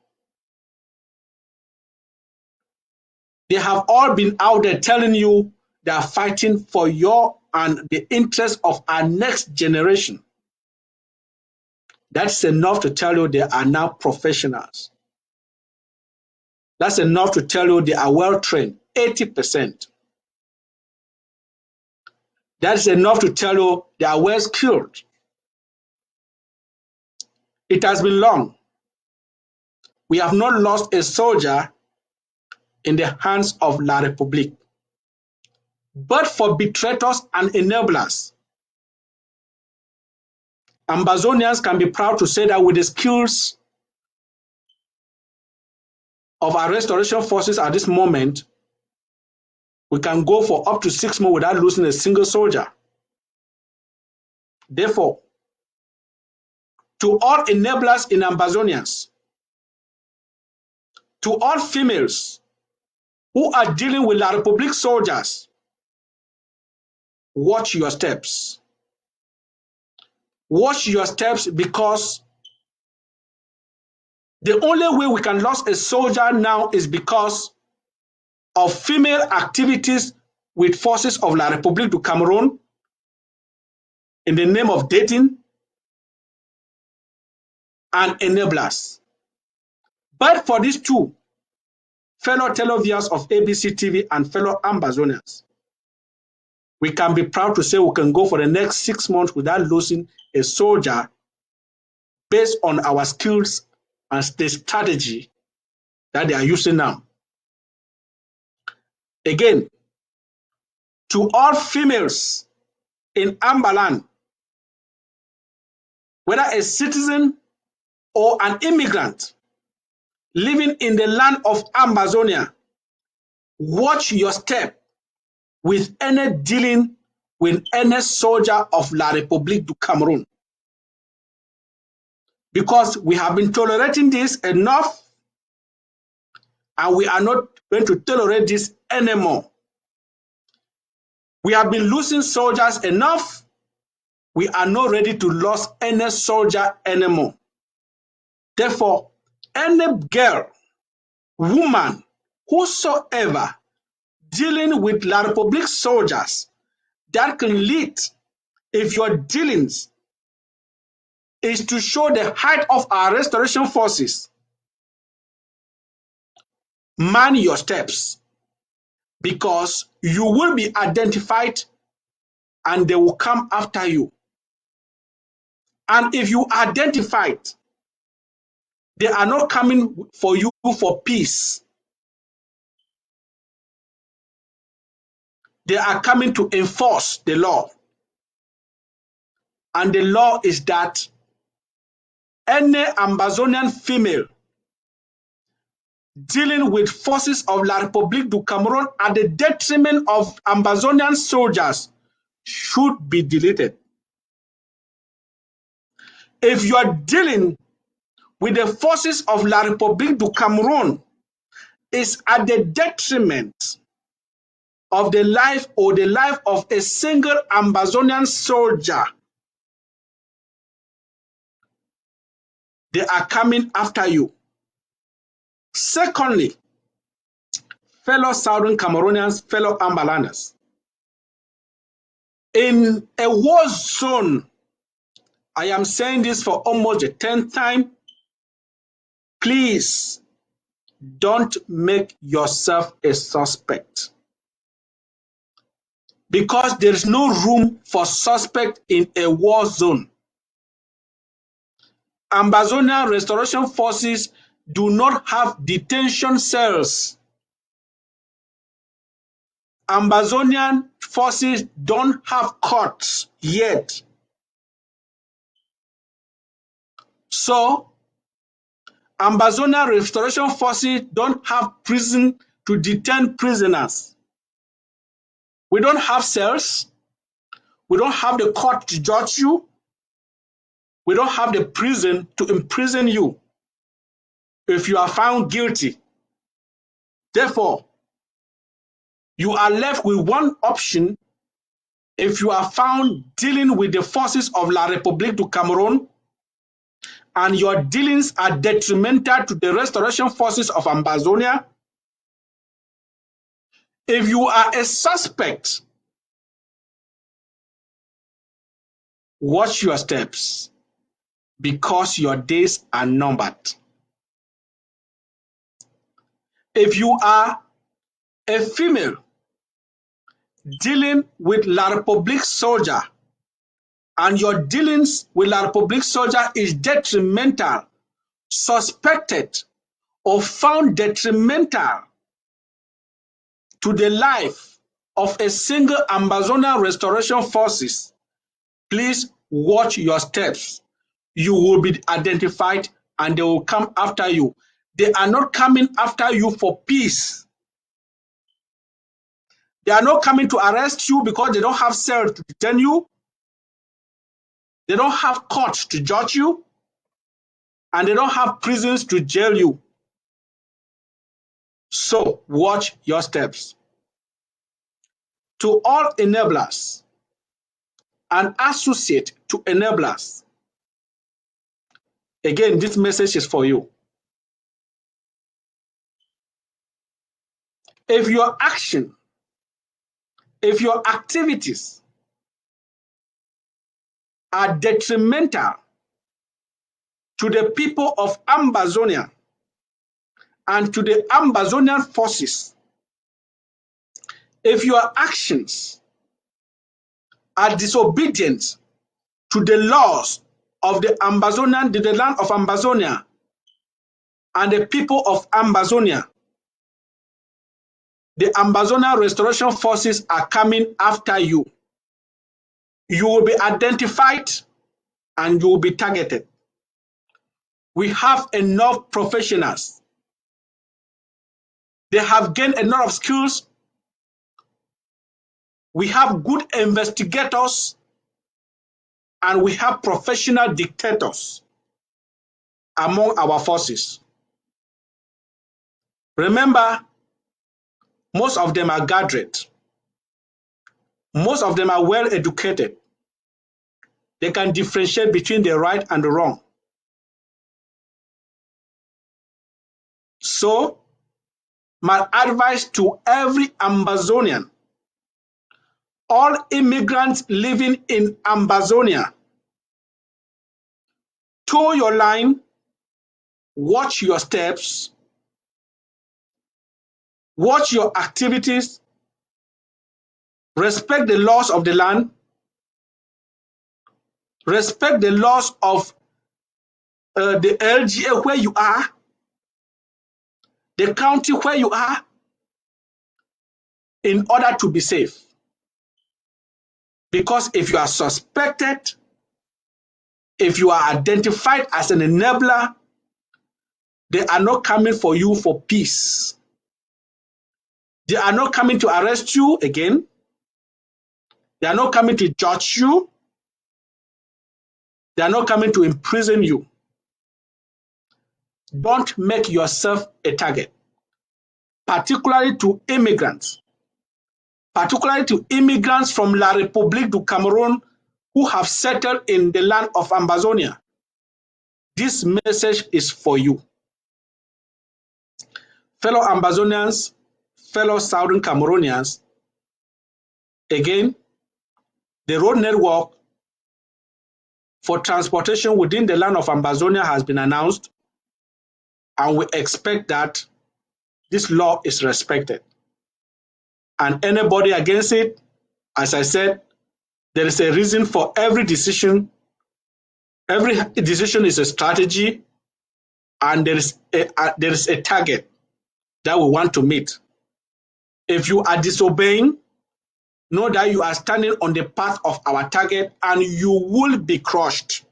They have all been out there telling you they are fighting for your and the interest of our next generation. That's enough to tell you they are now professionals. That's enough to tell you they are well trained, 80%. That's enough to tell you they are well skilled. It has been long. We have not lost a soldier in the hands of La République. But for betrayers and enablers, Ambazonians can be proud to say that with the skills of our restoration forces at this moment, we can go for up to 6 months without losing a single soldier. Therefore, to all enablers in Ambazonians, to all females who are dealing with La République soldiers, watch your steps. Watch your steps, because the only way we can lose a soldier now is because of female activities with forces of La République du Cameroon in the name of dating and enablers. But for these two, fellow televiewers of ABC TV and fellow Ambazonians, we can be proud to say we can go for the next 6 months without losing a soldier based on our skills and the strategy that they are using now. Again, to all females in Ambaland, whether a citizen or an immigrant living in the land of Ambazonia, watch your step with any dealing with any soldier of La République du Cameroon. Because we have been tolerating this enough, and we are not going to tolerate this anymore. We have been losing soldiers enough. We are not ready to lose any soldier anymore. Therefore, any girl, woman, whosoever dealing with La République soldiers that can lead, if your dealings is to show the height of our restoration forces, man your steps, because you will be identified and they will come after you. And if you are identified, they are not coming for you for peace. They are coming to enforce the law. And the law is that any Ambazonian female dealing with forces of La République du Cameroon at the detriment of Ambazonian soldiers should be deleted. If you are dealing with the forces of La République du Cameroon is at the detriment of the life or the life of a single Ambazonian soldier, they are coming after you. Secondly, fellow Southern Cameroonians, fellow Ambalanders, in a war zone I am saying this for almost the 10th time. Please don't make yourself a suspect, because there is no room for suspect in a war zone. Ambazonia restoration forces do not have detention cells. Ambazonian forces don't have courts yet. So, Ambazonia restoration forces don't have prison to detain prisoners. We don't have cells. We don't have the court to judge you. We don't have the prison to imprison you if you are found guilty. Therefore, you are left with one option. If you are found dealing with the forces of La République du Cameroon and your dealings are detrimental to the restoration forces of Ambazonia, if you are a suspect, watch your steps, because your days are numbered. If you are a female dealing with La République soldier and your dealings with La République soldier is detrimental, suspected, or found detrimental to the life of a single Ambazonia restoration forces, please watch your steps. You will be identified and they will come after you. They are not coming after you for peace. They are not coming to arrest you because they don't have cells to detain you. They don't have courts to judge you. And they don't have prisons to jail you. So watch your steps. To all enablers and associate to enablers, again, this message is for you. If your action, if your activities are detrimental to the people of Ambazonia and to the Ambazonian forces, if your actions are disobedient to the laws of the Ambazonian, the land of Ambazonia and the people of Ambazonia, the Ambazonia restoration forces are coming after you. You will be identified and you will be targeted. We have enough professionals. They have gained a lot of skills. We have good investigators and we have professional dictators among our forces. Remember, most of them are graduate. Most of them are well educated. They can differentiate between the right and the wrong. So, my advice to every Ambazonian, all immigrants living in Ambazonia, toe your line, watch your steps, watch your activities, respect the laws of the land, respect the laws of the LGA where you are, the county where you are, in order to be safe. Because if you are suspected, if you are identified as an enabler, they are not coming for you for peace. They are not coming to arrest you again. They are not coming to judge you. They are not coming to imprison you. Don't make yourself a target, particularly to immigrants from La République du Cameroon who have settled in the land of Ambazonia. This message is for you. Fellow Ambazonians, fellow Southern Cameroonians, again, the road network for transportation within the land of Ambazonia has been announced, and we expect that this law is respected. And anybody against it, as I said, there is a reason for every decision. Every decision is a strategy, and there is a target that we want to meet. If you are disobeying, know that you are standing on the path of our target and you will be crushed.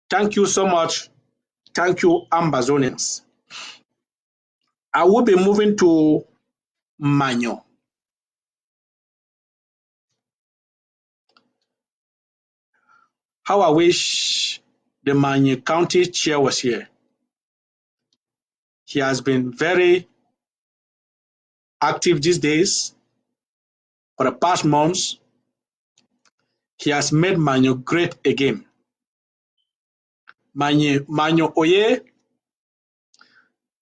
Thank you so much. Thank you, Ambazonians. I will be moving to Manyo. How I wish the Manyo County chair was here. He has been very active these days. For the past months, he has made Manyo great again. Manyo Oye,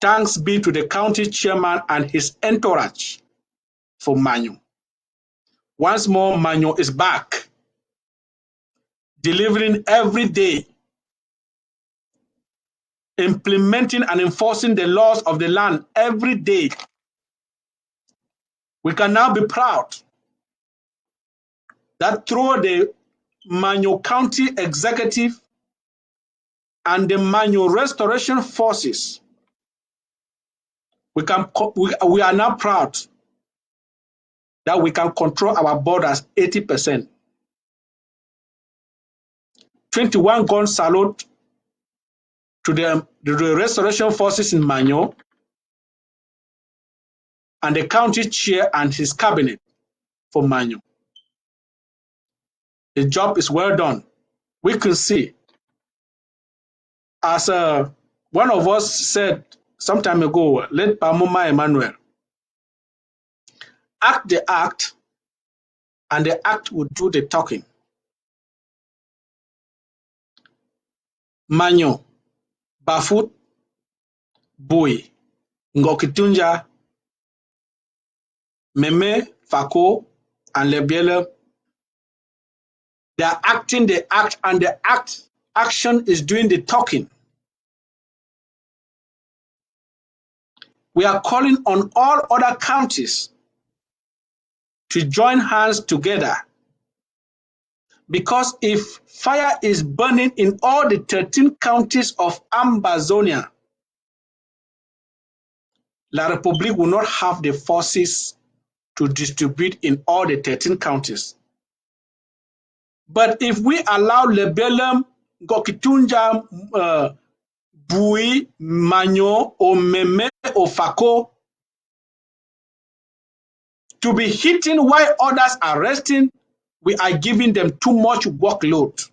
thanks be to the county chairman and his entourage for Manyo. Once more, Manyo is back, delivering every day, implementing and enforcing the laws of the land every day. We can now be proud that through the Manyo County Executive and the Manyo Restoration Forces, we are now proud that we can control our borders 80%. 21 gun salute to the Restoration Forces in Manyo and the county chair and his cabinet for Manyo. The job is well done. We can see, as one of us said some time ago, late Pamoma Emmanuel, act the act and the act will do the talking. Manyo, Bafut, Bui, Ngokitunja, Meme, Fako, and Lebiele, they are acting the act, and the action is doing the talking. We are calling on all other counties to join hands together, because if fire is burning in all the 13 counties of Ambazonia, La République will not have the forces to distribute in all the 13 counties. But if we allow Lebelem, Ngokitunja, Bui, Manyo, Omeme, Ofako to be hitting while others are resting, we are giving them too much workload.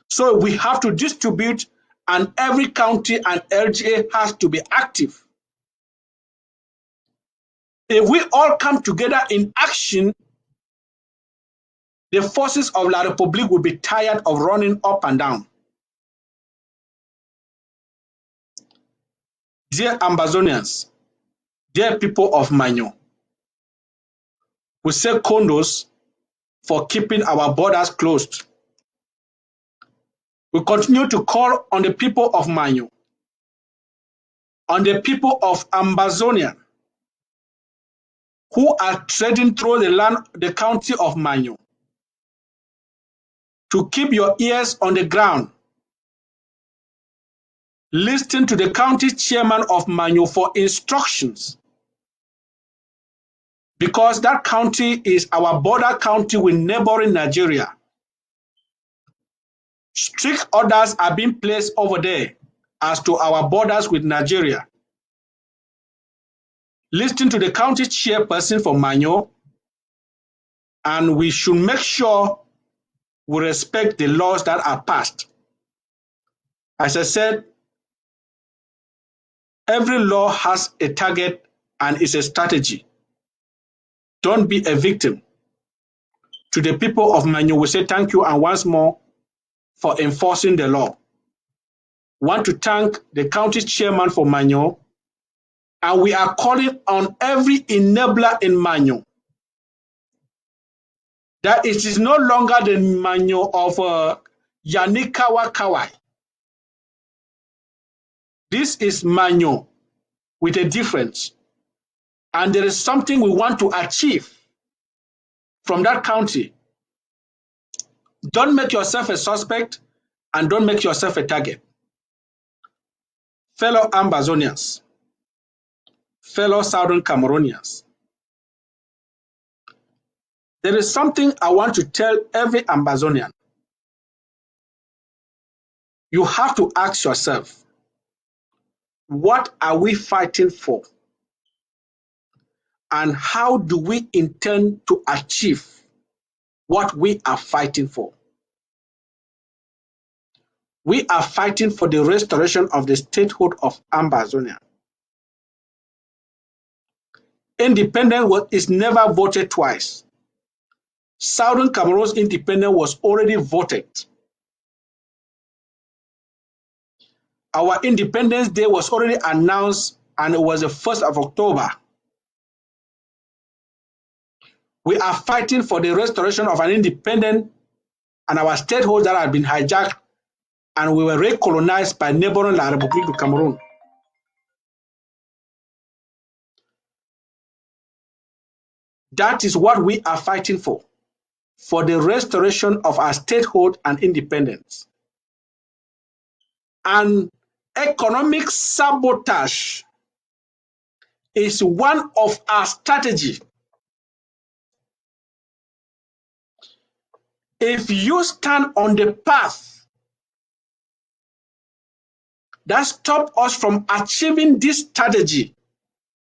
So we have to distribute, and every county and LGA has to be active. If we all come together in action, the forces of La République will be tired of running up and down. Dear Ambazonians, dear people of Manyo, we say condos for keeping our borders closed. We continue to call on the people of Manyo, on the people of Ambazonia, who are trading through the county of Manyo, to keep your ears on the ground. Listen to the county chairman of Manyo for instructions, because that county is our border county with neighboring Nigeria. Strict orders are being placed over there as to our borders with Nigeria. Listen to the county chairperson for Manyo, and we should make sure we respect the laws that are passed. As I said, every law has a target and is a strategy. Don't be a victim. To the people of Manyo, we say thank you, and once more for enforcing the law. Want to thank the county chairman for Manyo, and we are calling on every enabler in Manyo, that it is no longer the Manyo of Yanikawa Kawai. This is Manyo with a difference. And there is something we want to achieve from that county. Don't make yourself a suspect and don't make yourself a target. Fellow Ambazonians, fellow Southern Cameroonians, there is something I want to tell every Ambazonian. You have to ask yourself, what are we fighting for? And how do we intend to achieve what we are fighting for? We are fighting for the restoration of the statehood of Ambazonia. Independence is never voted twice. Southern Cameroon's independence was already voted. Our Independence Day was already announced and it was the 1st of October. We are fighting for the restoration of an independent and our statehood that had been hijacked and we were recolonized by neighboring La République du Cameroon. That is what we are fighting for the restoration of our statehood and independence. And economic sabotage is one of our strategies. If you stand on the path that stops us from achieving this strategy,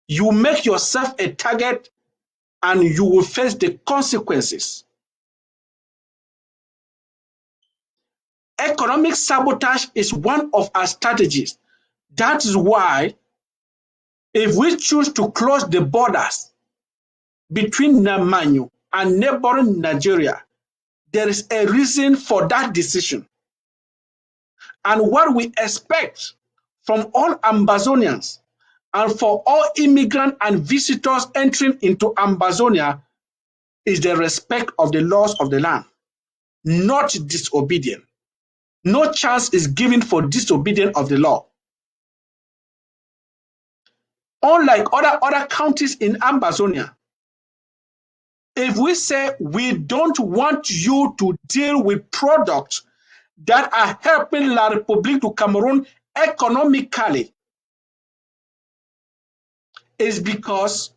you make yourself a target and you will face the consequences. Economic sabotage is one of our strategies. That is why if we choose to close the borders between Namanyu and neighboring Nigeria, there is a reason for that decision. And what we expect from all Ambazonians and for all immigrants and visitors entering into Ambazonia is the respect of the laws of the land, not disobedience. No chance is given for disobedience of the law. Unlike other counties in Ambazonia, if we say we don't want you to deal with products that are helping La République du Cameroon economically, is because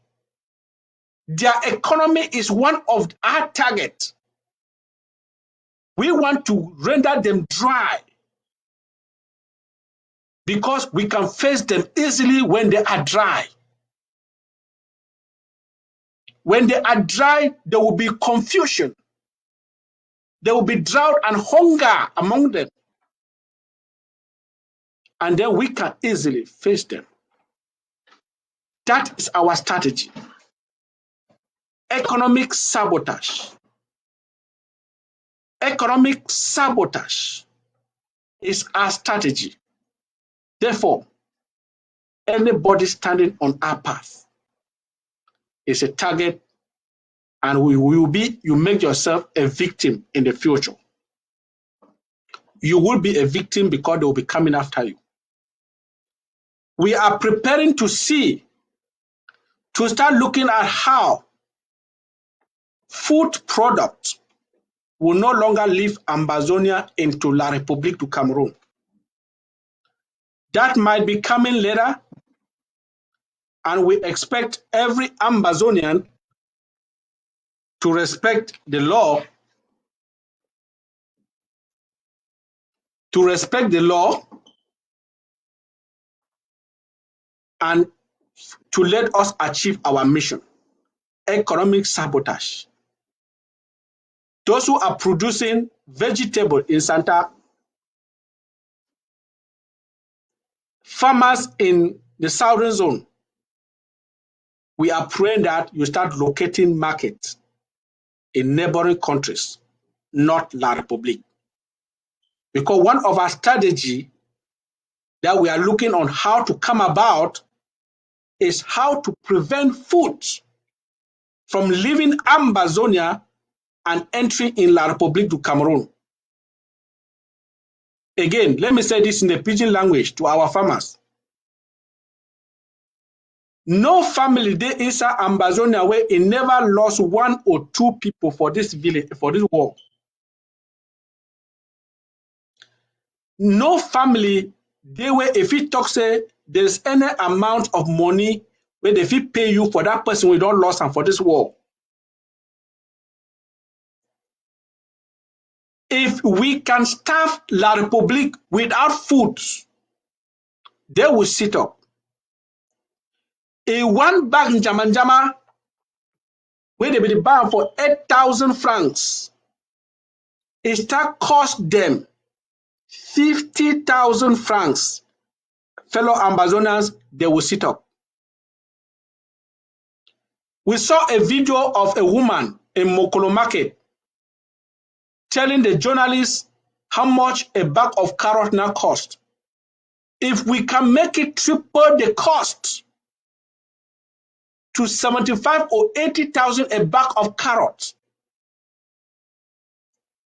their economy is one of our targets. We want to render them dry because we can face them easily when they are dry. When they are dry, there will be confusion. There will be drought and hunger among them. And then we can easily face them. That is our strategy. Economic sabotage. Economic sabotage is our strategy. Therefore, anybody standing on our path is a target, and you make yourself a victim in the future. You will be a victim because they will be coming after you. We are preparing to start looking at how food products will no longer leave Ambazonia into La République du Cameroon. That might be coming later, and we expect every Ambazonian to respect the law, and to let us achieve our mission. Economic sabotage. Those who are producing vegetable in Santa, farmers in the southern zone, we are praying that you start locating markets in neighboring countries, not La République. Because one of our strategy that we are looking on how to come about is how to prevent food from leaving Ambazonia and entry in La République du Cameroon. Again, let me say this in the pidgin language to our farmers. No family dey inside Ambazonia where it never lost 1 or 2 people for this village, for this war. No family dey where if it talk say there's any amount of money where they fit pay you for that person we don't lost and for this war. If we can starve La République without food, they will sit up. A 1 bag in Jamanjama where they be buy for 8,000 francs, it start cost them 50,000 francs. Fellow Ambazonians, they will sit up. We saw a video of a woman in Mokolo Market telling the journalists how much a bag of carrot now cost. If we can make it triple the cost to 75 or 80,000 a bag of carrots,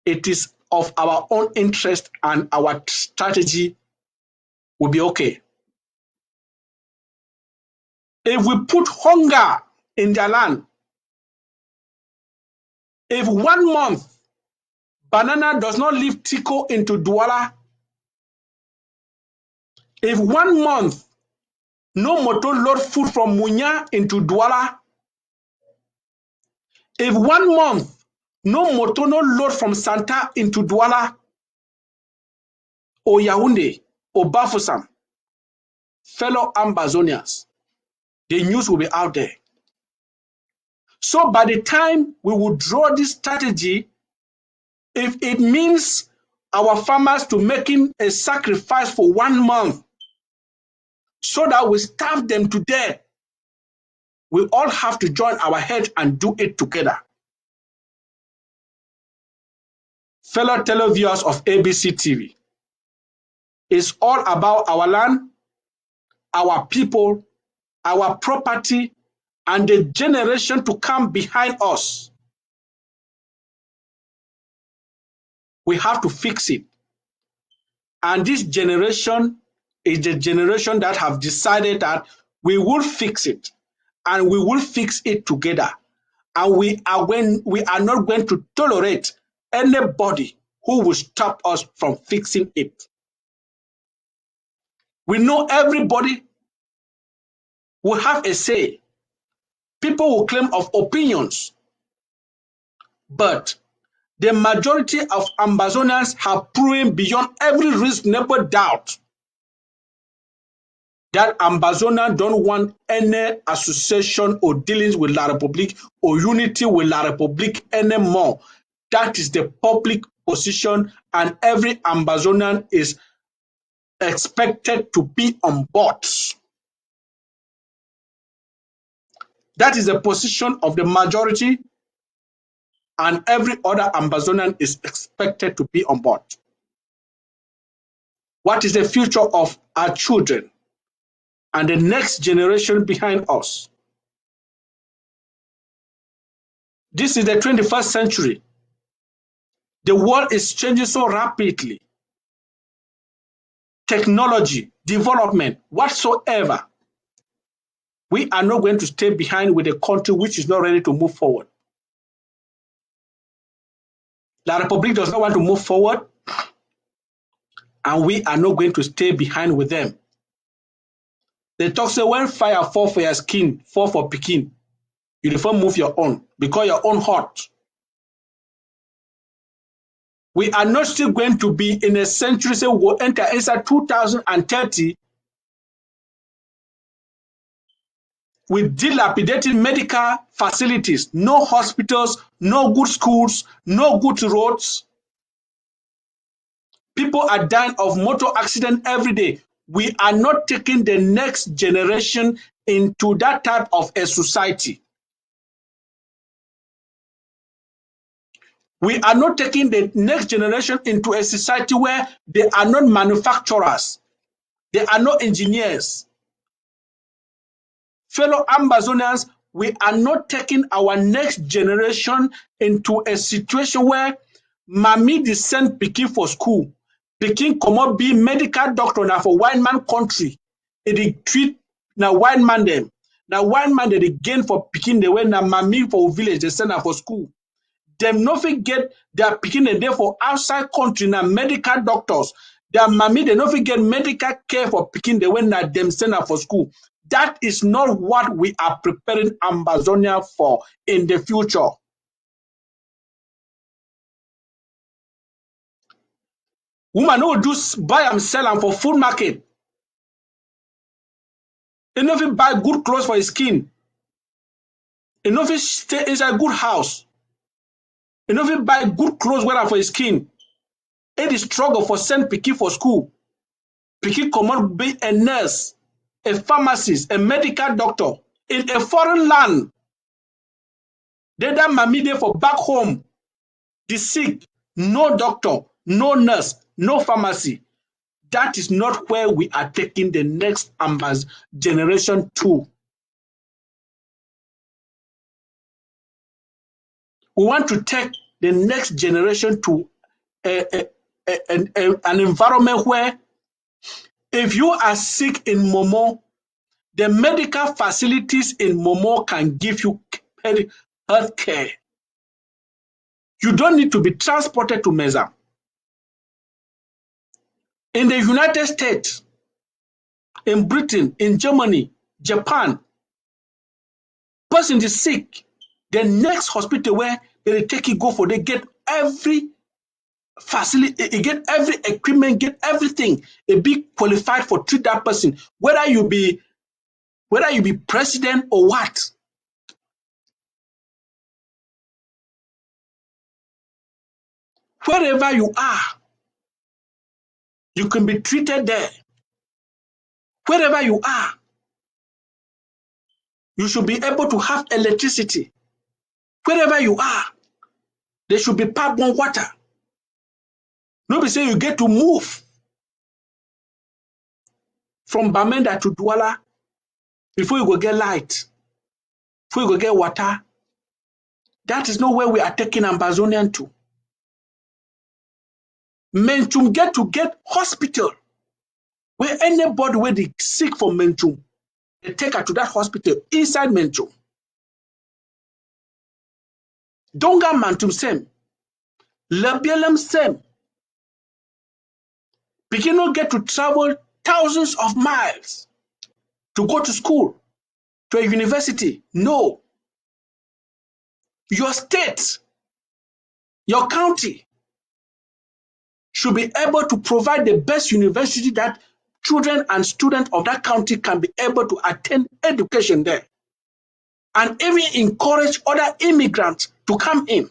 it is of our own interest and our strategy will be okay. If we put hunger in their land, if 1 month banana does not leave Tico into Douala, if 1 month no motor load food from Munya into Douala, if 1 month no motor no load from Santa into Douala or Yaoundé or Bafoussam, fellow Ambazonians, the news will be out there. So by the time we will draw this strategy, if it means our farmers to making a sacrifice for 1 month so that we starve them to death, we all have to join our head and do it together. Fellow televiewers of ABC TV, it's all about our land, our people, our property, and the generation to come behind us. We have to fix it. And this generation is the generation that have decided that we will fix it, and we will fix it together. And we are not going to tolerate anybody who will stop us from fixing it. We know everybody will have a say. People will claim of opinions, but the majority of Ambazonians have proven beyond every reasonable doubt that Ambazonians don't want any association or dealings with La République or unity with La République anymore. That is the public position, and every Ambazonian is expected to be on board. That is the position of the majority, and every other Ambazonian is expected to be on board. What is the future of our children and the next generation behind us? This is the 21st century. The world is changing so rapidly. Technology, development, whatsoever. We are not going to stay behind with a country which is not ready to move forward. La République does not want to move forward, and we are not going to stay behind with them. They talk say when fire fall for your skin, fall for Pekin, you don't move your own because your own hot. We are not still going to be in a century, say we'll enter inside 2030 with dilapidated medical facilities, no hospitals, no good schools, no good roads. People are dying of motor accident every day. We are not taking the next generation into that type of a society. We are not taking the next generation into a society where they are not manufacturers, they are not engineers. Fellow Ambazonians, we are not taking our next generation into a situation where mommy dey send pikin for school, pikin comot be medical doctor na for white man country, e dey treat na white man dem, na white man dem dey gain for pikin dem wey na mommy for village dey send am for school. Dem no fit get their pikin dem dey for outside country na medical doctors, their mommy dem no fit get medical care for pikin dem wey na dem send am for school. That is not what we are preparing Ambazonia for in the future. Woman no do buy and sell am for food market. E no fit buy good clothes for his skin. E no fit stay inside good house. E no fit buy good clothes wear am for his skin. E dey struggle for send pikin for school. Pikin comot be a nurse, a pharmacist, a medical doctor in a foreign land. Then that mommy dey for back home, the sick, no doctor, no nurse, no pharmacy. That is not where we are taking the next generation to. We want to take the next generation to an environment where if you are sick in Momo, the medical facilities in Momo can give you health care. You don't need to be transported to Meza. In the United States, in Britain, in Germany, Japan, person is sick, the next hospital where they take you go for, they get every facility, they get every equipment, get everything, they be qualified for treat that person, whether you be president or what. Wherever you are, you can be treated there. Wherever you are, you should be able to have electricity. Wherever you are, there should be pipe borne water. Nobody say you get to move from Bamenda to Douala before you go get light, before you go get water. That is not where we are taking Ambazonian to. Menchum get to get hospital where anybody where they sick from Menchum, they take her to that hospital inside Menchum. Donga Mantum same, Labielem same. Pikin no get to travel thousands of miles to go to school, to a university. No. Your state, your county should be able to provide the best university that children and students of that county can be able to attend education there. And even encourage other immigrants to come in.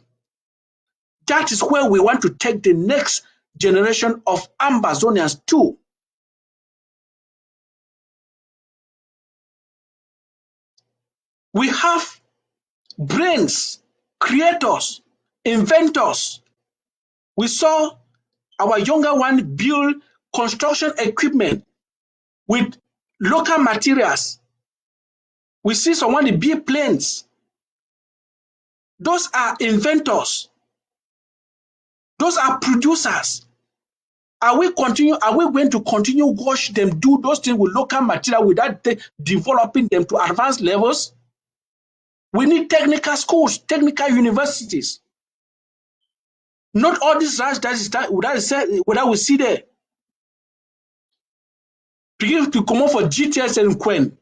That is where we want to take the next generation of Ambazonians to. We have brains, creators, inventors. We saw our younger one build construction equipment with local materials. We see someone build planes. Those are inventors. Those are producers. Are we going to continue watch them do those things with local material without developing them to advanced levels? We need technical schools, technical universities. Not all these rights that we see there. Begin to come up for GTS and Quen.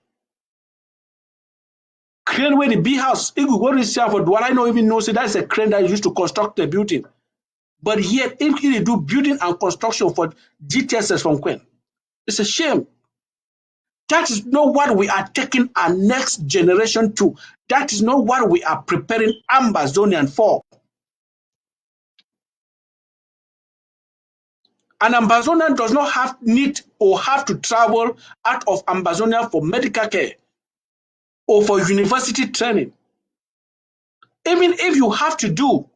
Crane where the big house, if you go to see for what I don't even know, say that's a crane that is used to construct the building. But yet, if they do building and construction for GTSs from Quen, it's a shame. That is not what we are taking our next generation to. That is not what we are preparing Ambazonian for. An Ambazonian does not have to travel out of Ambazonia for medical care or for university training. Even if you have to do,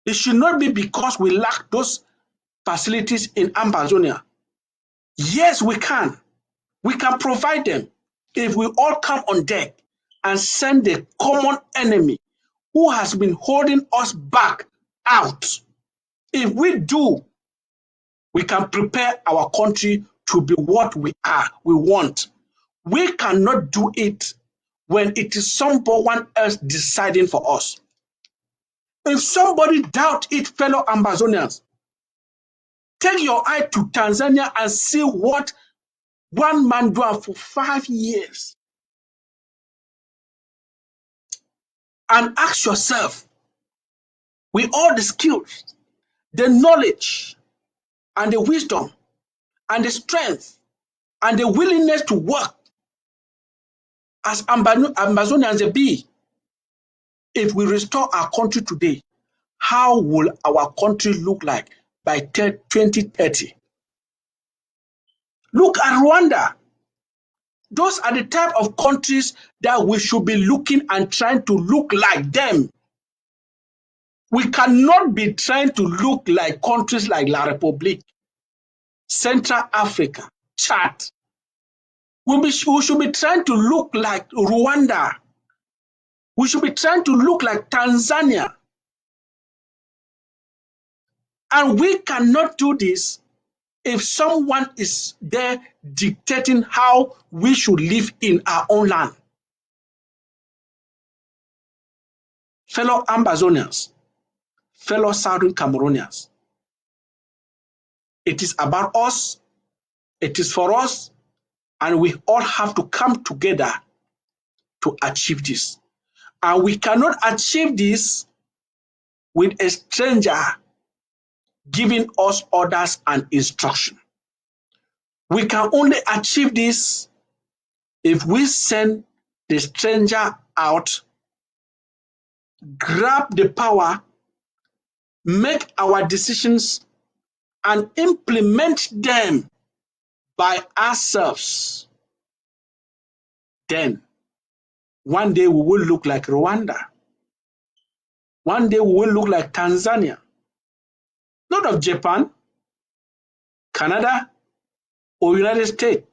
it should not be because we lack those facilities in Ambazonia. Yes, we can. We can provide them if we all come on deck and send the common enemy who has been holding us back out. If we do, we can prepare our country to be what we want. We cannot do it when it is someone else deciding for us. If somebody doubt it, fellow Ambazonians, take your eye to Tanzania and see what one man do for 5 years. And ask yourself, with all the skills, the knowledge, and the wisdom, and the strength, and the willingness to work as Ambazonians be, if we restore our country today, how will our country look like by 2030? Look at Rwanda. Those are the type of countries that we should be looking and trying to look like them. We cannot be trying to look like countries like La République, Central Africa, Chad. We should be trying to look like Rwanda. We should be trying to look like Tanzania. And we cannot do this if someone is there dictating how we should live in our own land. Fellow Ambazonians, fellow Southern Cameroonians, it is about us, it is for us, and we all have to come together to achieve this. And we cannot achieve this with a stranger giving us orders and instruction. We can only achieve this if we send the stranger out, grab the power, make our decisions, and implement them by ourselves. Then, one day we will look like Rwanda. One day we will look like Tanzania. Not of Japan, Canada, or United States.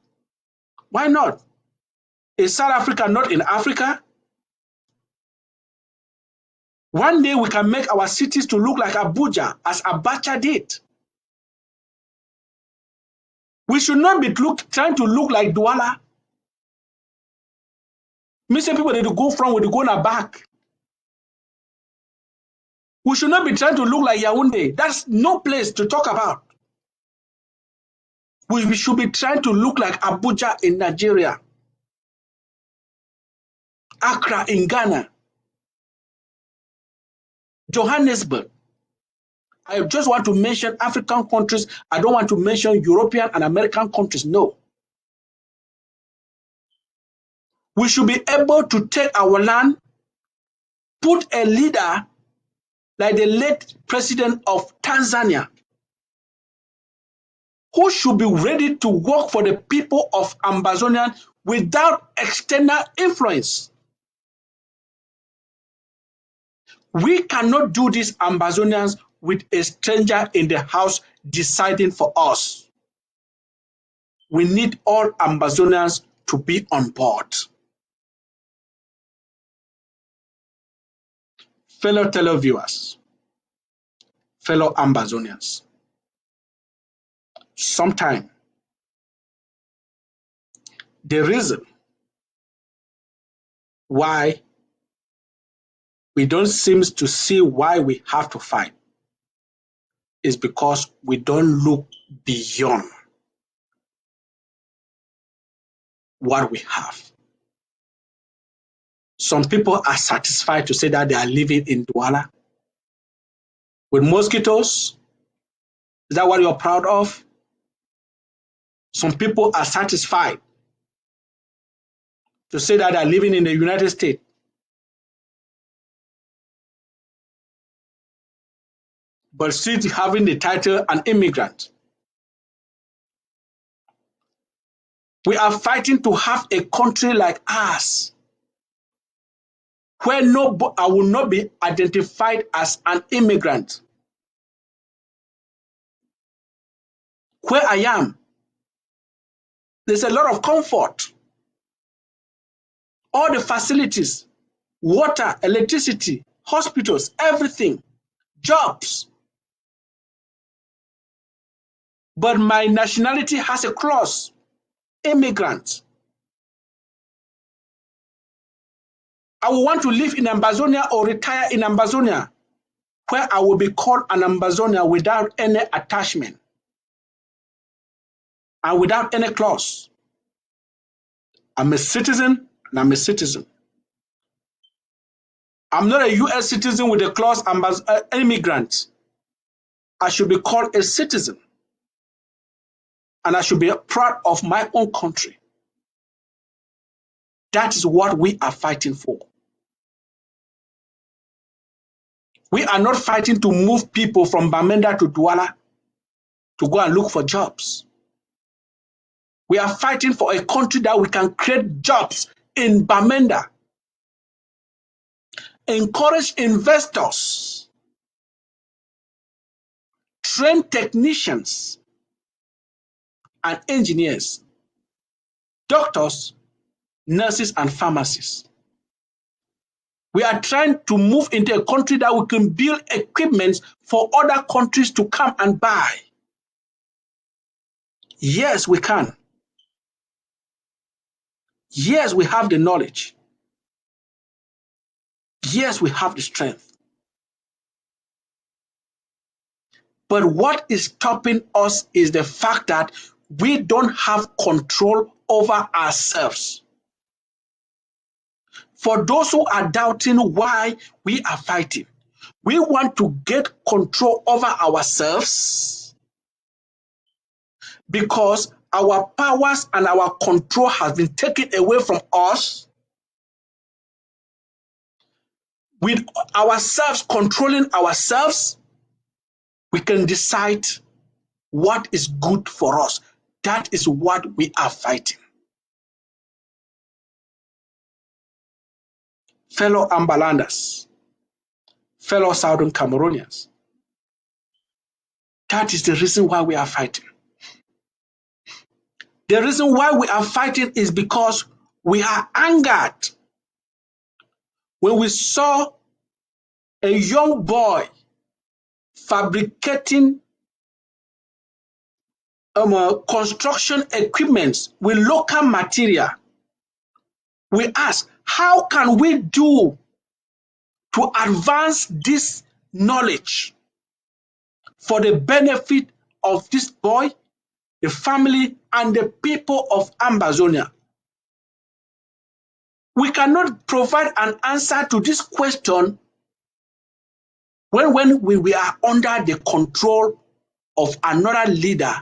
Why not? Is South Africa not in Africa? One day we can make our cities to look like Abuja, as Abacha did. We should not be trying to look like Douala. Many people need to go from with the going back. We should not be trying to look like Yaoundé. That's no place to talk about. We should be trying to look like Abuja in Nigeria, Accra in Ghana, Johannesburg. I just want to mention African countries. I don't want to mention European and American countries. No. We should be able to take our land, put a leader like the late president of Tanzania, who should be ready to work for the people of Ambazonia without external influence. We cannot do this, Ambazonians, with a stranger in the house deciding for us. We need all Ambazonians to be on board. Fellow televiewers, fellow Ambazonians, sometimes the reason why we don't seem to see why we have to fight is because we don't look beyond what we have. Some people are satisfied to say that they are living in Douala with mosquitoes. Is that what you're proud of? Some people are satisfied to say that they are living in the United States. But still having the title an immigrant. We are fighting to have a country like ours, where I will not be identified as an immigrant. Where I am, there's a lot of comfort. all the facilities, water, electricity, hospitals, everything, jobs. But my nationality has a clause, immigrant. I will want to live in Ambazonia or retire in Ambazonia, where I will be called an Ambazonia without any attachment and without any clause. I'm a citizen and I'm a citizen. I'm not a US citizen with a clause immigrant. I should be called a citizen and I should be proud of my own country. That is what we are fighting for. We are not fighting to move people from Bamenda to Douala to go and look for jobs. We are fighting for a country that we can create jobs in Bamenda, encourage investors, train technicians and engineers, doctors, nurses, and pharmacists. We are trying to move into a country that we can build equipment for other countries to come and buy. Yes, we can. Yes, we have the knowledge. Yes, we have the strength. But what is stopping us is the fact that we don't have control over ourselves. For those who are doubting why we are fighting, we want to get control over ourselves because our powers and our control has been taken away from us. With ourselves controlling ourselves, we can decide what is good for us. That is what we are fighting. Fellow Ambalanders, fellow Southern Cameroonians, that is the reason why we are fighting. The reason why we are fighting is because we are angered when we saw a young boy fabricating construction equipment with local material. We ask, how can we do to advance this knowledge for the benefit of this boy, the family, and the people of Ambazonia? We cannot provide an answer to this question when we are under the control of another leader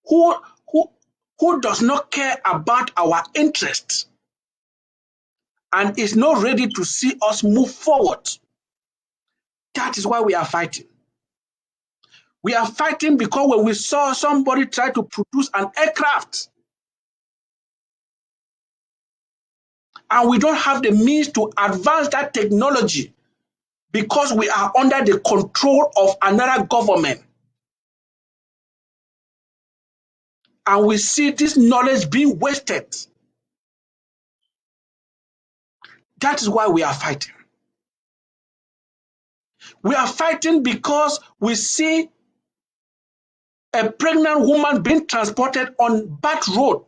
who, who does not care about our interests and is not ready to see us move forward. That is why we are fighting. We are fighting because when we saw somebody try to produce an aircraft and we don't have the means to advance that technology because we are under the control of another government. And we see this knowledge being wasted. That is why we are fighting. We are fighting because we see a pregnant woman being transported on bad road.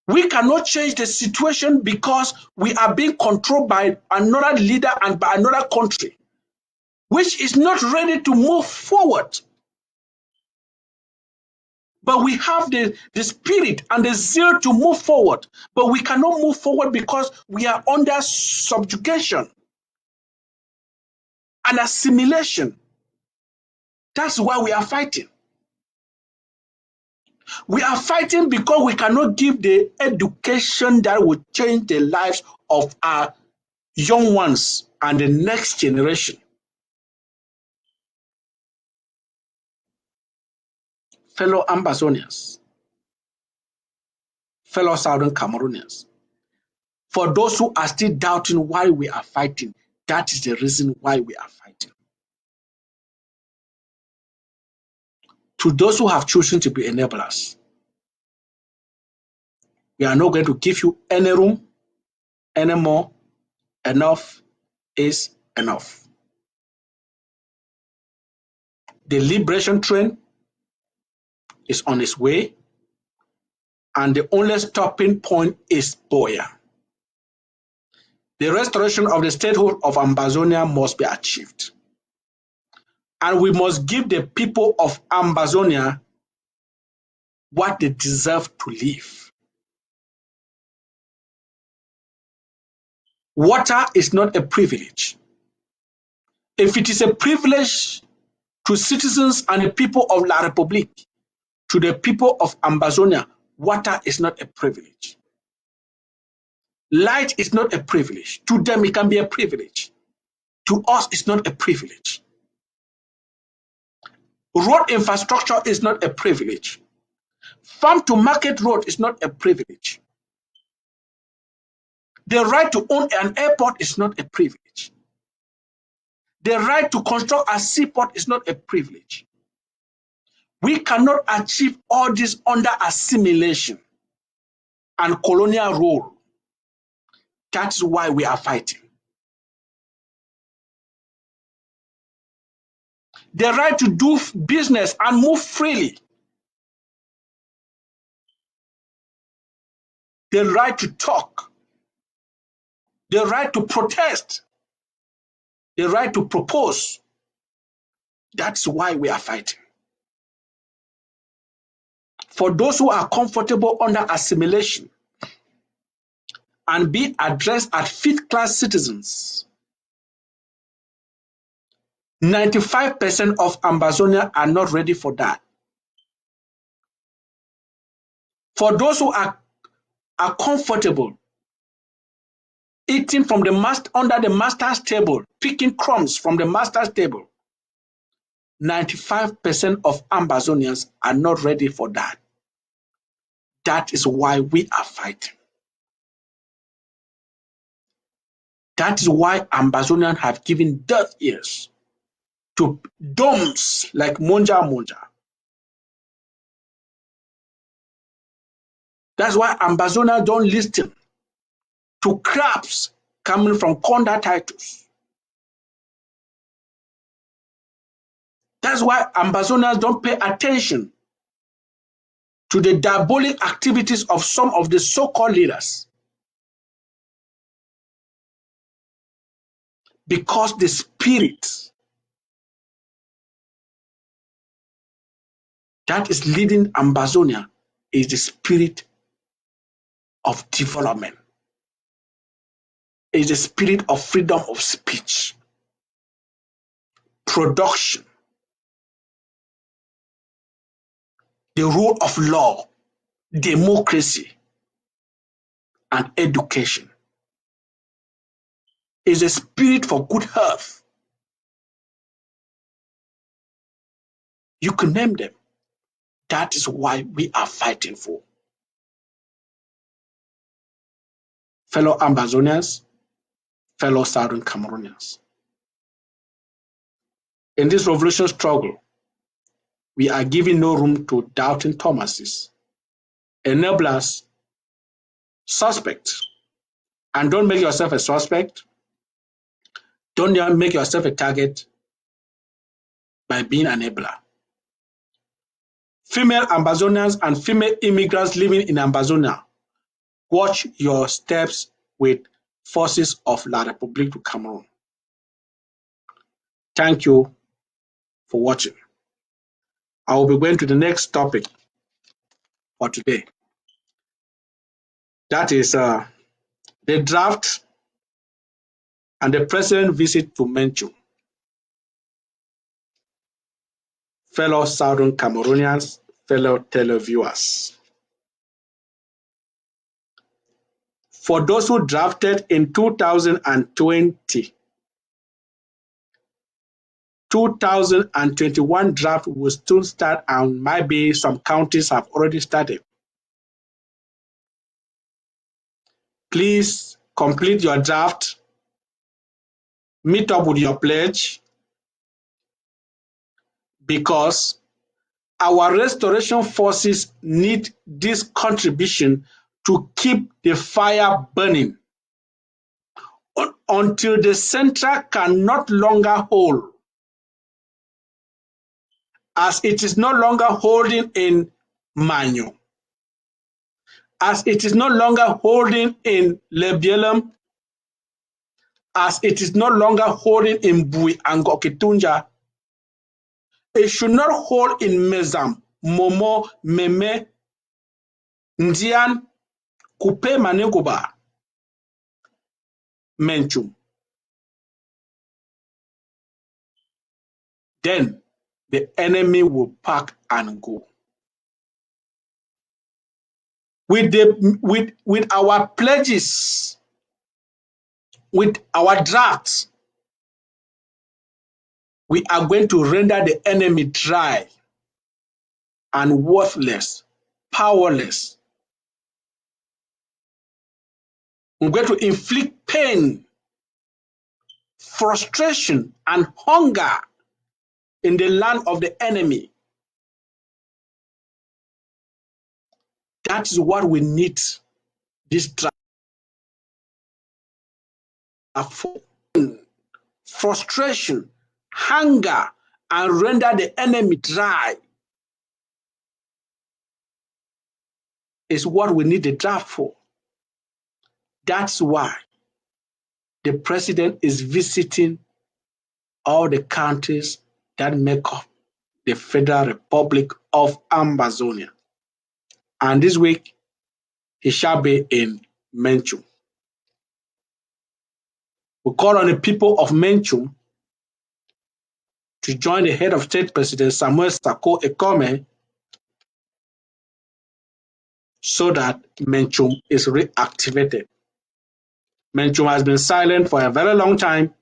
We cannot change the situation because we are being controlled by another leader and by another country, which is not ready to move forward. But we have the spirit and the zeal to move forward. But we cannot move forward because we are under subjugation and assimilation. That's why we are fighting. We are fighting because we cannot give the education that will change the lives of our young ones and the next generation. Fellow Ambazonians, fellow Southern Cameroonians, for those who are still doubting why we are fighting, that is the reason why we are fighting. To those who have chosen to be enablers, We are not going to give you any room anymore. Enough is enough. The liberation train is on its way, and the only stopping point is Boya. The restoration of the statehood of Ambazonia must be achieved. And we must give the people of Ambazonia what they deserve to live. Water is not a privilege. If it is a privilege to citizens and the people of La République, to the people of Ambazonia, water is not a privilege. Light is not a privilege. To them, it can be a privilege. To us, it's not a privilege. Road infrastructure is not a privilege. Farm to market road is not a privilege. The right to own an airport is not a privilege. The right to construct a seaport is not a privilege. We cannot achieve all this under assimilation and colonial rule. That's why we are fighting. The right to do business and move freely. The right to talk. The right to protest. The right to propose. That's why we are fighting. For those who are comfortable under assimilation and be addressed as fifth-class citizens, 95% of Ambazonia are not ready for that. For those who are comfortable eating from the under the master's table, picking crumbs from the master's table, 95% of Ambazonians are not ready for that. That is why we are fighting. That is why Ambazonians have given deaf ears to domes like Monja Monja. That's why Ambazonians don't listen to crabs coming from Conda titles. That's why Ambazonians don't pay attention to the diabolic activities of some of the so-called leaders. Because the spirit that is leading Ambazonia is the spirit of development, is the spirit of freedom of speech, production, the rule of law, democracy, and education. Is a spirit for good health. You can name them. That is why we are fighting for. Fellow Ambazonians, fellow Southern Cameroonians. In this revolution struggle, we are giving no room to doubting Thomases, enablers, suspects. And don't make yourself a suspect. Don't make yourself a target by being an enabler. Female Ambazonians and female immigrants living in Ambazonia, watch your steps with forces of La République du Cameroon. Thank you for watching. I will be going to the next topic for today. That is the draft and the president visit to Menchu. Fellow Southern Cameroonians, fellow televiewers. For those who drafted in 2020, 2021 draft will still start, and maybe some counties have already started. Please complete your draft, meet up with your pledge, because our restoration forces need this contribution to keep the fire burning until the central can not longer hold, as it is no longer holding in Manyo, as it is no longer holding in Lebielum, as it is no longer holding in Bui and Gokitunja. It should not hold in Mezam, Momo, Meme, Ndian, Kupe Manegoba, Menchum. Then the enemy will pack and go. With our pledges, with our drafts, we are going to render the enemy dry and worthless, powerless. We're going to inflict pain, frustration, and hunger in the land of the enemy. That is what we need this draft for. Frustration, hunger, and render the enemy dry is what we need the draft for. That's why the president is visiting all the countries that make up the Federal Republic of Ambazonia. And this week, he shall be in Menchum. We call on the people of Menchum to join the head of state, President Samuel Sako Ekome, so that Menchum is reactivated. Menchum has been silent for a very long time.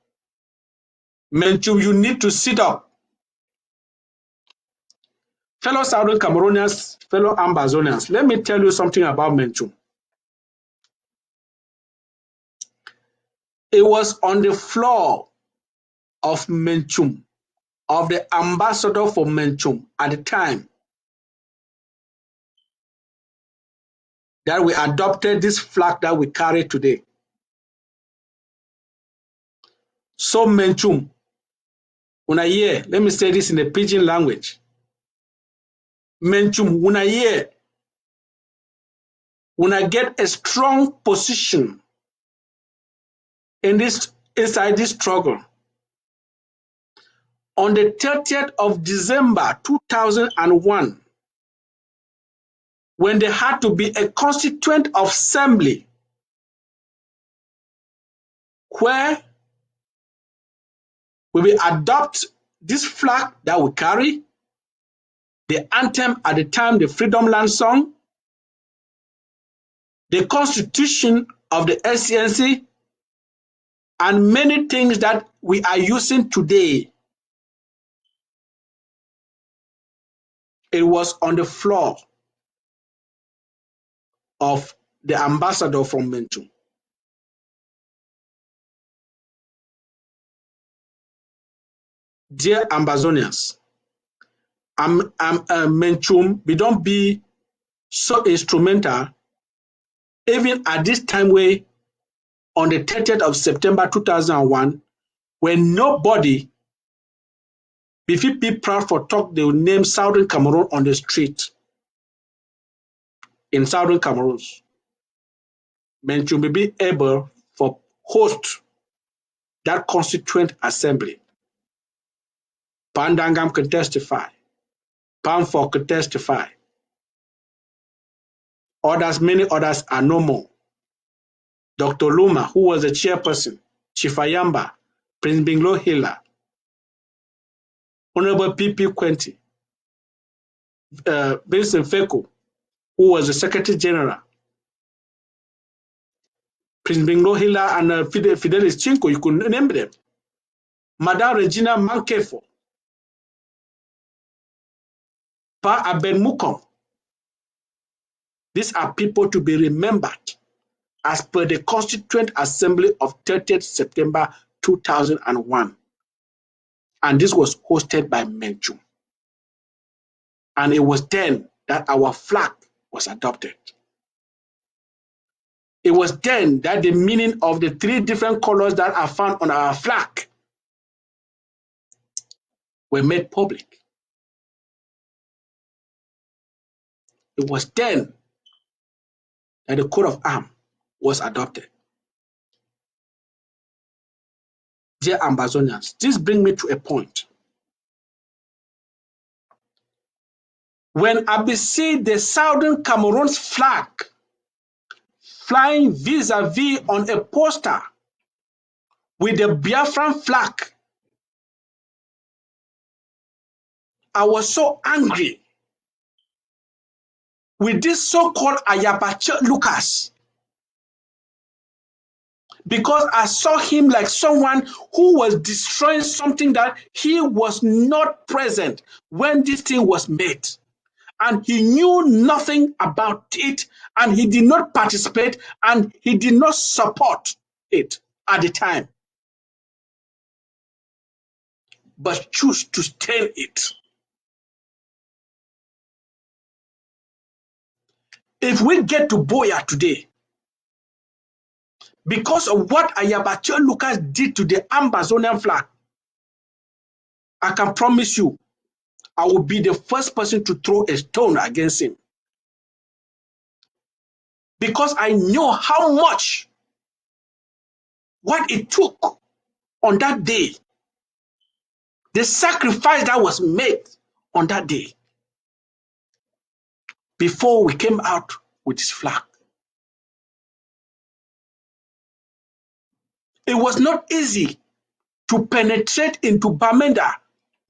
Menchum, you need to sit up. Fellow Southern Cameroonians, fellow Ambazonians, let me tell you something about Menchum. It was on the floor of Menchum, of the ambassador for Menchum at the time, that we adopted this flag that we carry today. So Menchum, una year, let me say this in the pidgin language. Menchum, una year, una get a strong position in inside this struggle. On the 30th of December 2001, when there had to be a constituent assembly where we will adopt this flag that we carry, the anthem at the time, the Freedom Land song, the constitution of the SCNC, and many things that we are using today. It was on the floor of the ambassador from Menchum. Dear Ambazonians, Menchum, we don't be so instrumental, even at this time where on the 30th of September 2001, when nobody, if you be proud for talk, they will name Southern Cameroon on the street. In Southern Cameroon, Menchum will be able for host that constituent assembly. Pandangam can testify. Pamfor could testify. Others, many others are no more. Dr. Luma, who was the chairperson, Chifayamba, Prince Binglo Hiller, Honorable P.P. Quenti, Vincent Feko, who was the Secretary General, Prince Binglo Hiller and Fidelis Chinko, you could name them. Madame Regina Mankefo, Pa Aben Mukom. These are people to be remembered as per the Constituent Assembly of 30th September 2001. And this was hosted by Menchum. And it was then that our flag was adopted. It was then that the meaning of the three different colors that are found on our flag were made public. It was then that the coat of arms was adopted. Dear Ambazonians, this brings me to a point. When I see the Southern Cameroon's flag flying vis-a-vis on a poster with the Biafran flag, I was so angry with this so-called Ayabache Lucas, because I saw him like someone who was destroying something that he was not present when this thing was made. And he knew nothing about it, and he did not participate, and he did not support it at the time, but choose to stain it. If we get to Boya today, because of what Ayabache Lucas did to the Ambazonian flag, I can promise you, I will be the first person to throw a stone against him. Because I know how much what it took on that day, the sacrifice that was made on that day before we came out with this flag. It was not easy to penetrate into Bamenda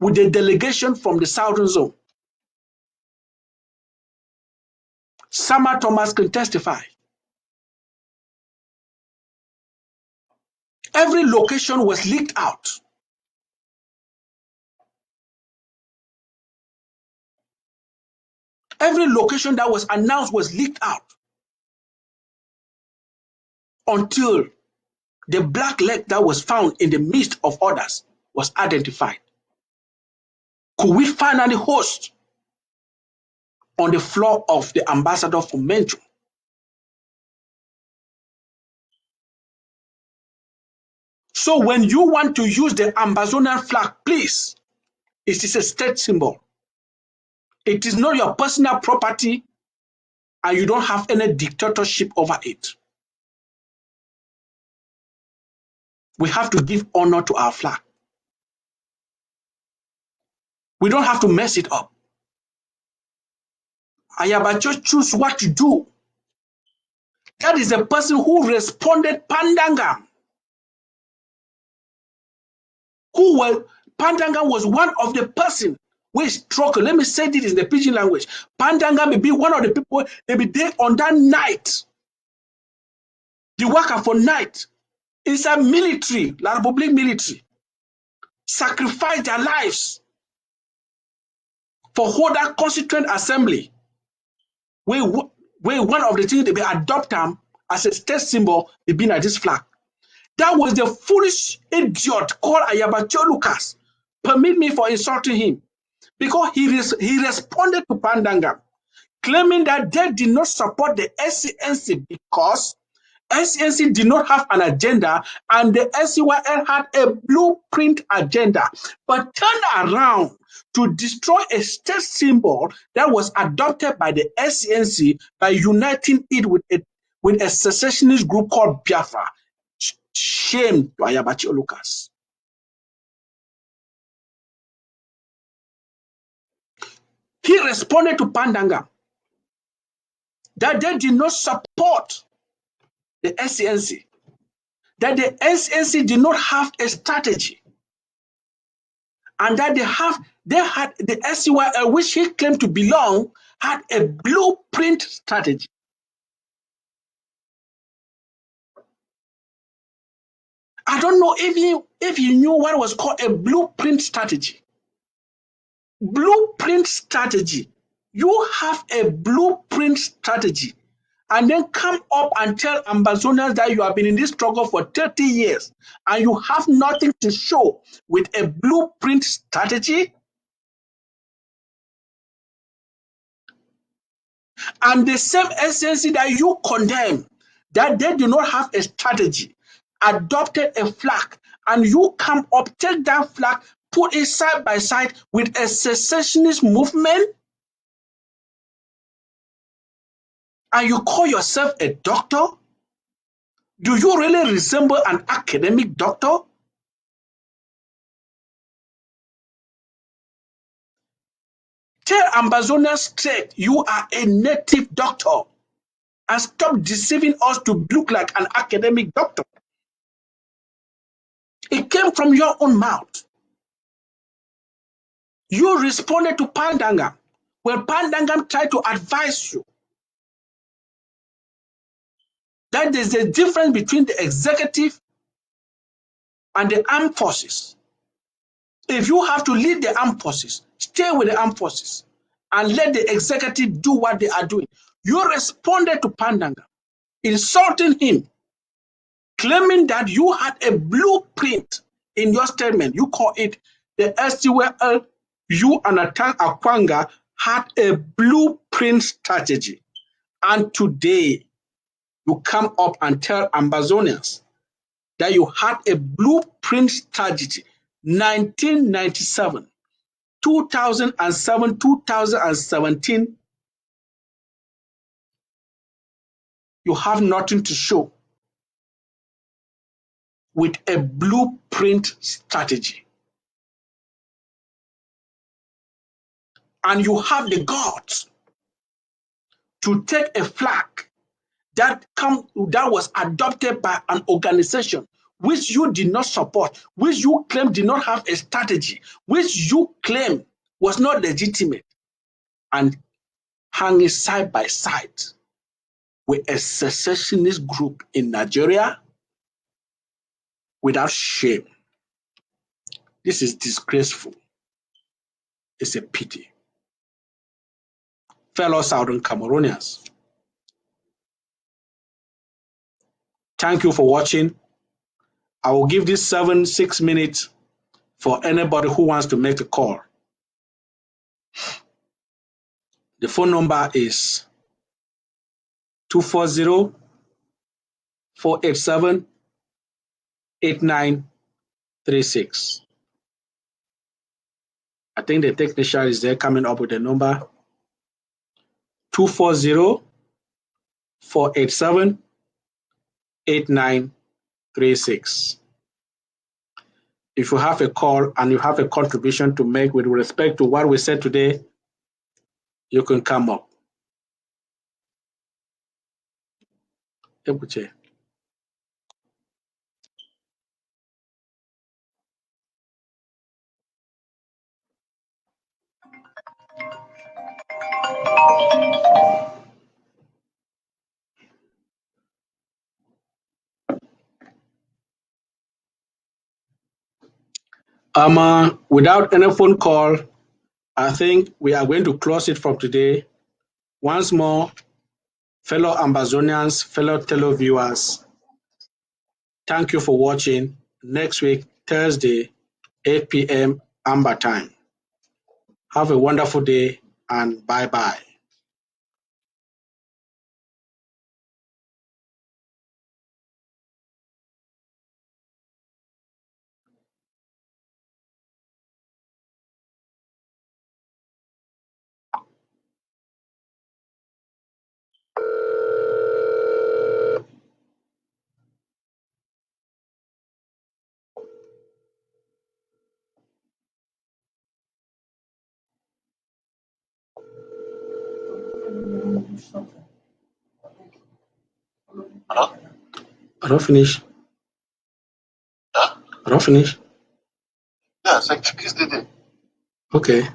with a delegation from the Southern Zone. Sama Thomas can testify. Every location was leaked out. Every location that was announced was leaked out until the black leg that was found in the midst of others was identified. Could we finally host on the floor of the ambassador for Mencho? So when you want to use the Ambazonian flag, please, it is a state symbol. It is not your personal property, and you don't have any dictatorship over it. We have to give honor to our flag. We don't have to mess it up. Ayabacho choose what to do. That is the person who responded Pandangam. Pandangam was one of the person who struggled. Let me say this in the pidgin language. Pandangam may be one of the people, they be there on that night. The worker for night. Inside military, La Republic military. Sacrifice their lives for hold that constituent assembly. Where one of the things they be adopt them as a state symbol, they be at this flag. That was the foolish idiot called Ayabacho Lucas. Permit me for insulting him. Because he responded to Pandanga, claiming that they did not support the SCNC because SCNC did not have an agenda and the SCYL had a blueprint agenda, but turned around to destroy a state symbol that was adopted by the SCNC by uniting it with a secessionist group called Biafra. Shame to Ayabacho Lucas. He responded to Pandanga that they did not support the SCNC, that the SCNC did not have a strategy, and that they had the SCYL, which he claimed to belong, had a blueprint strategy. I don't know if you knew what was called a blueprint strategy. Blueprint strategy. You have a blueprint strategy and then come up and tell Ambazonians that you have been in this struggle for 30 years and you have nothing to show with a blueprint strategy. And the same SNC that you condemn, that they do not have a strategy, adopted a flag, and you come up, take that flag, put it side by side with a secessionist movement, and you call yourself a doctor? Do you really resemble an academic doctor? Tell Ambazonia straight you are a native doctor and stop deceiving us to look like an academic doctor. It came from your own mouth. You responded to Pandangam when Pandangam tried to advise you that there's a difference between the executive and the armed forces. If you have to lead the armed forces, stay with the armed forces and let the executive do what they are doing. You responded to Pandangam, insulting him, claiming that you had a blueprint in your statement. You call it the STWL. You and Atan Akwanga had a blueprint strategy. And today, you come up and tell Ambazonians that you had a blueprint strategy. 1997, 2007, 2017, you have nothing to show with a blueprint strategy. And you have the guts to take a flag that was adopted by an organization which you did not support, which you claim did not have a strategy, which you claim was not legitimate, and hang it side by side with a secessionist group in Nigeria without shame. This is disgraceful. It's a pity. Fellow Southern Cameroonians, thank you for watching. I will give this 6 minutes for anybody who wants to make a call. The phone number is 240-487-8936. I think the technician is there coming up with the number 240-487-8936. If you have a call and you have a contribution to make with respect to what we said today, you can come up. Without any phone call, I think we are going to close it from today. Once more, fellow Ambazonians, fellow televiewers, thank you for watching. Next week, Thursday, 8 p.m. Amber time. Have a wonderful day and bye-bye. Hello? I don't finish. Huh? I don't finish. Yeah, c'est qui se dit. Okay.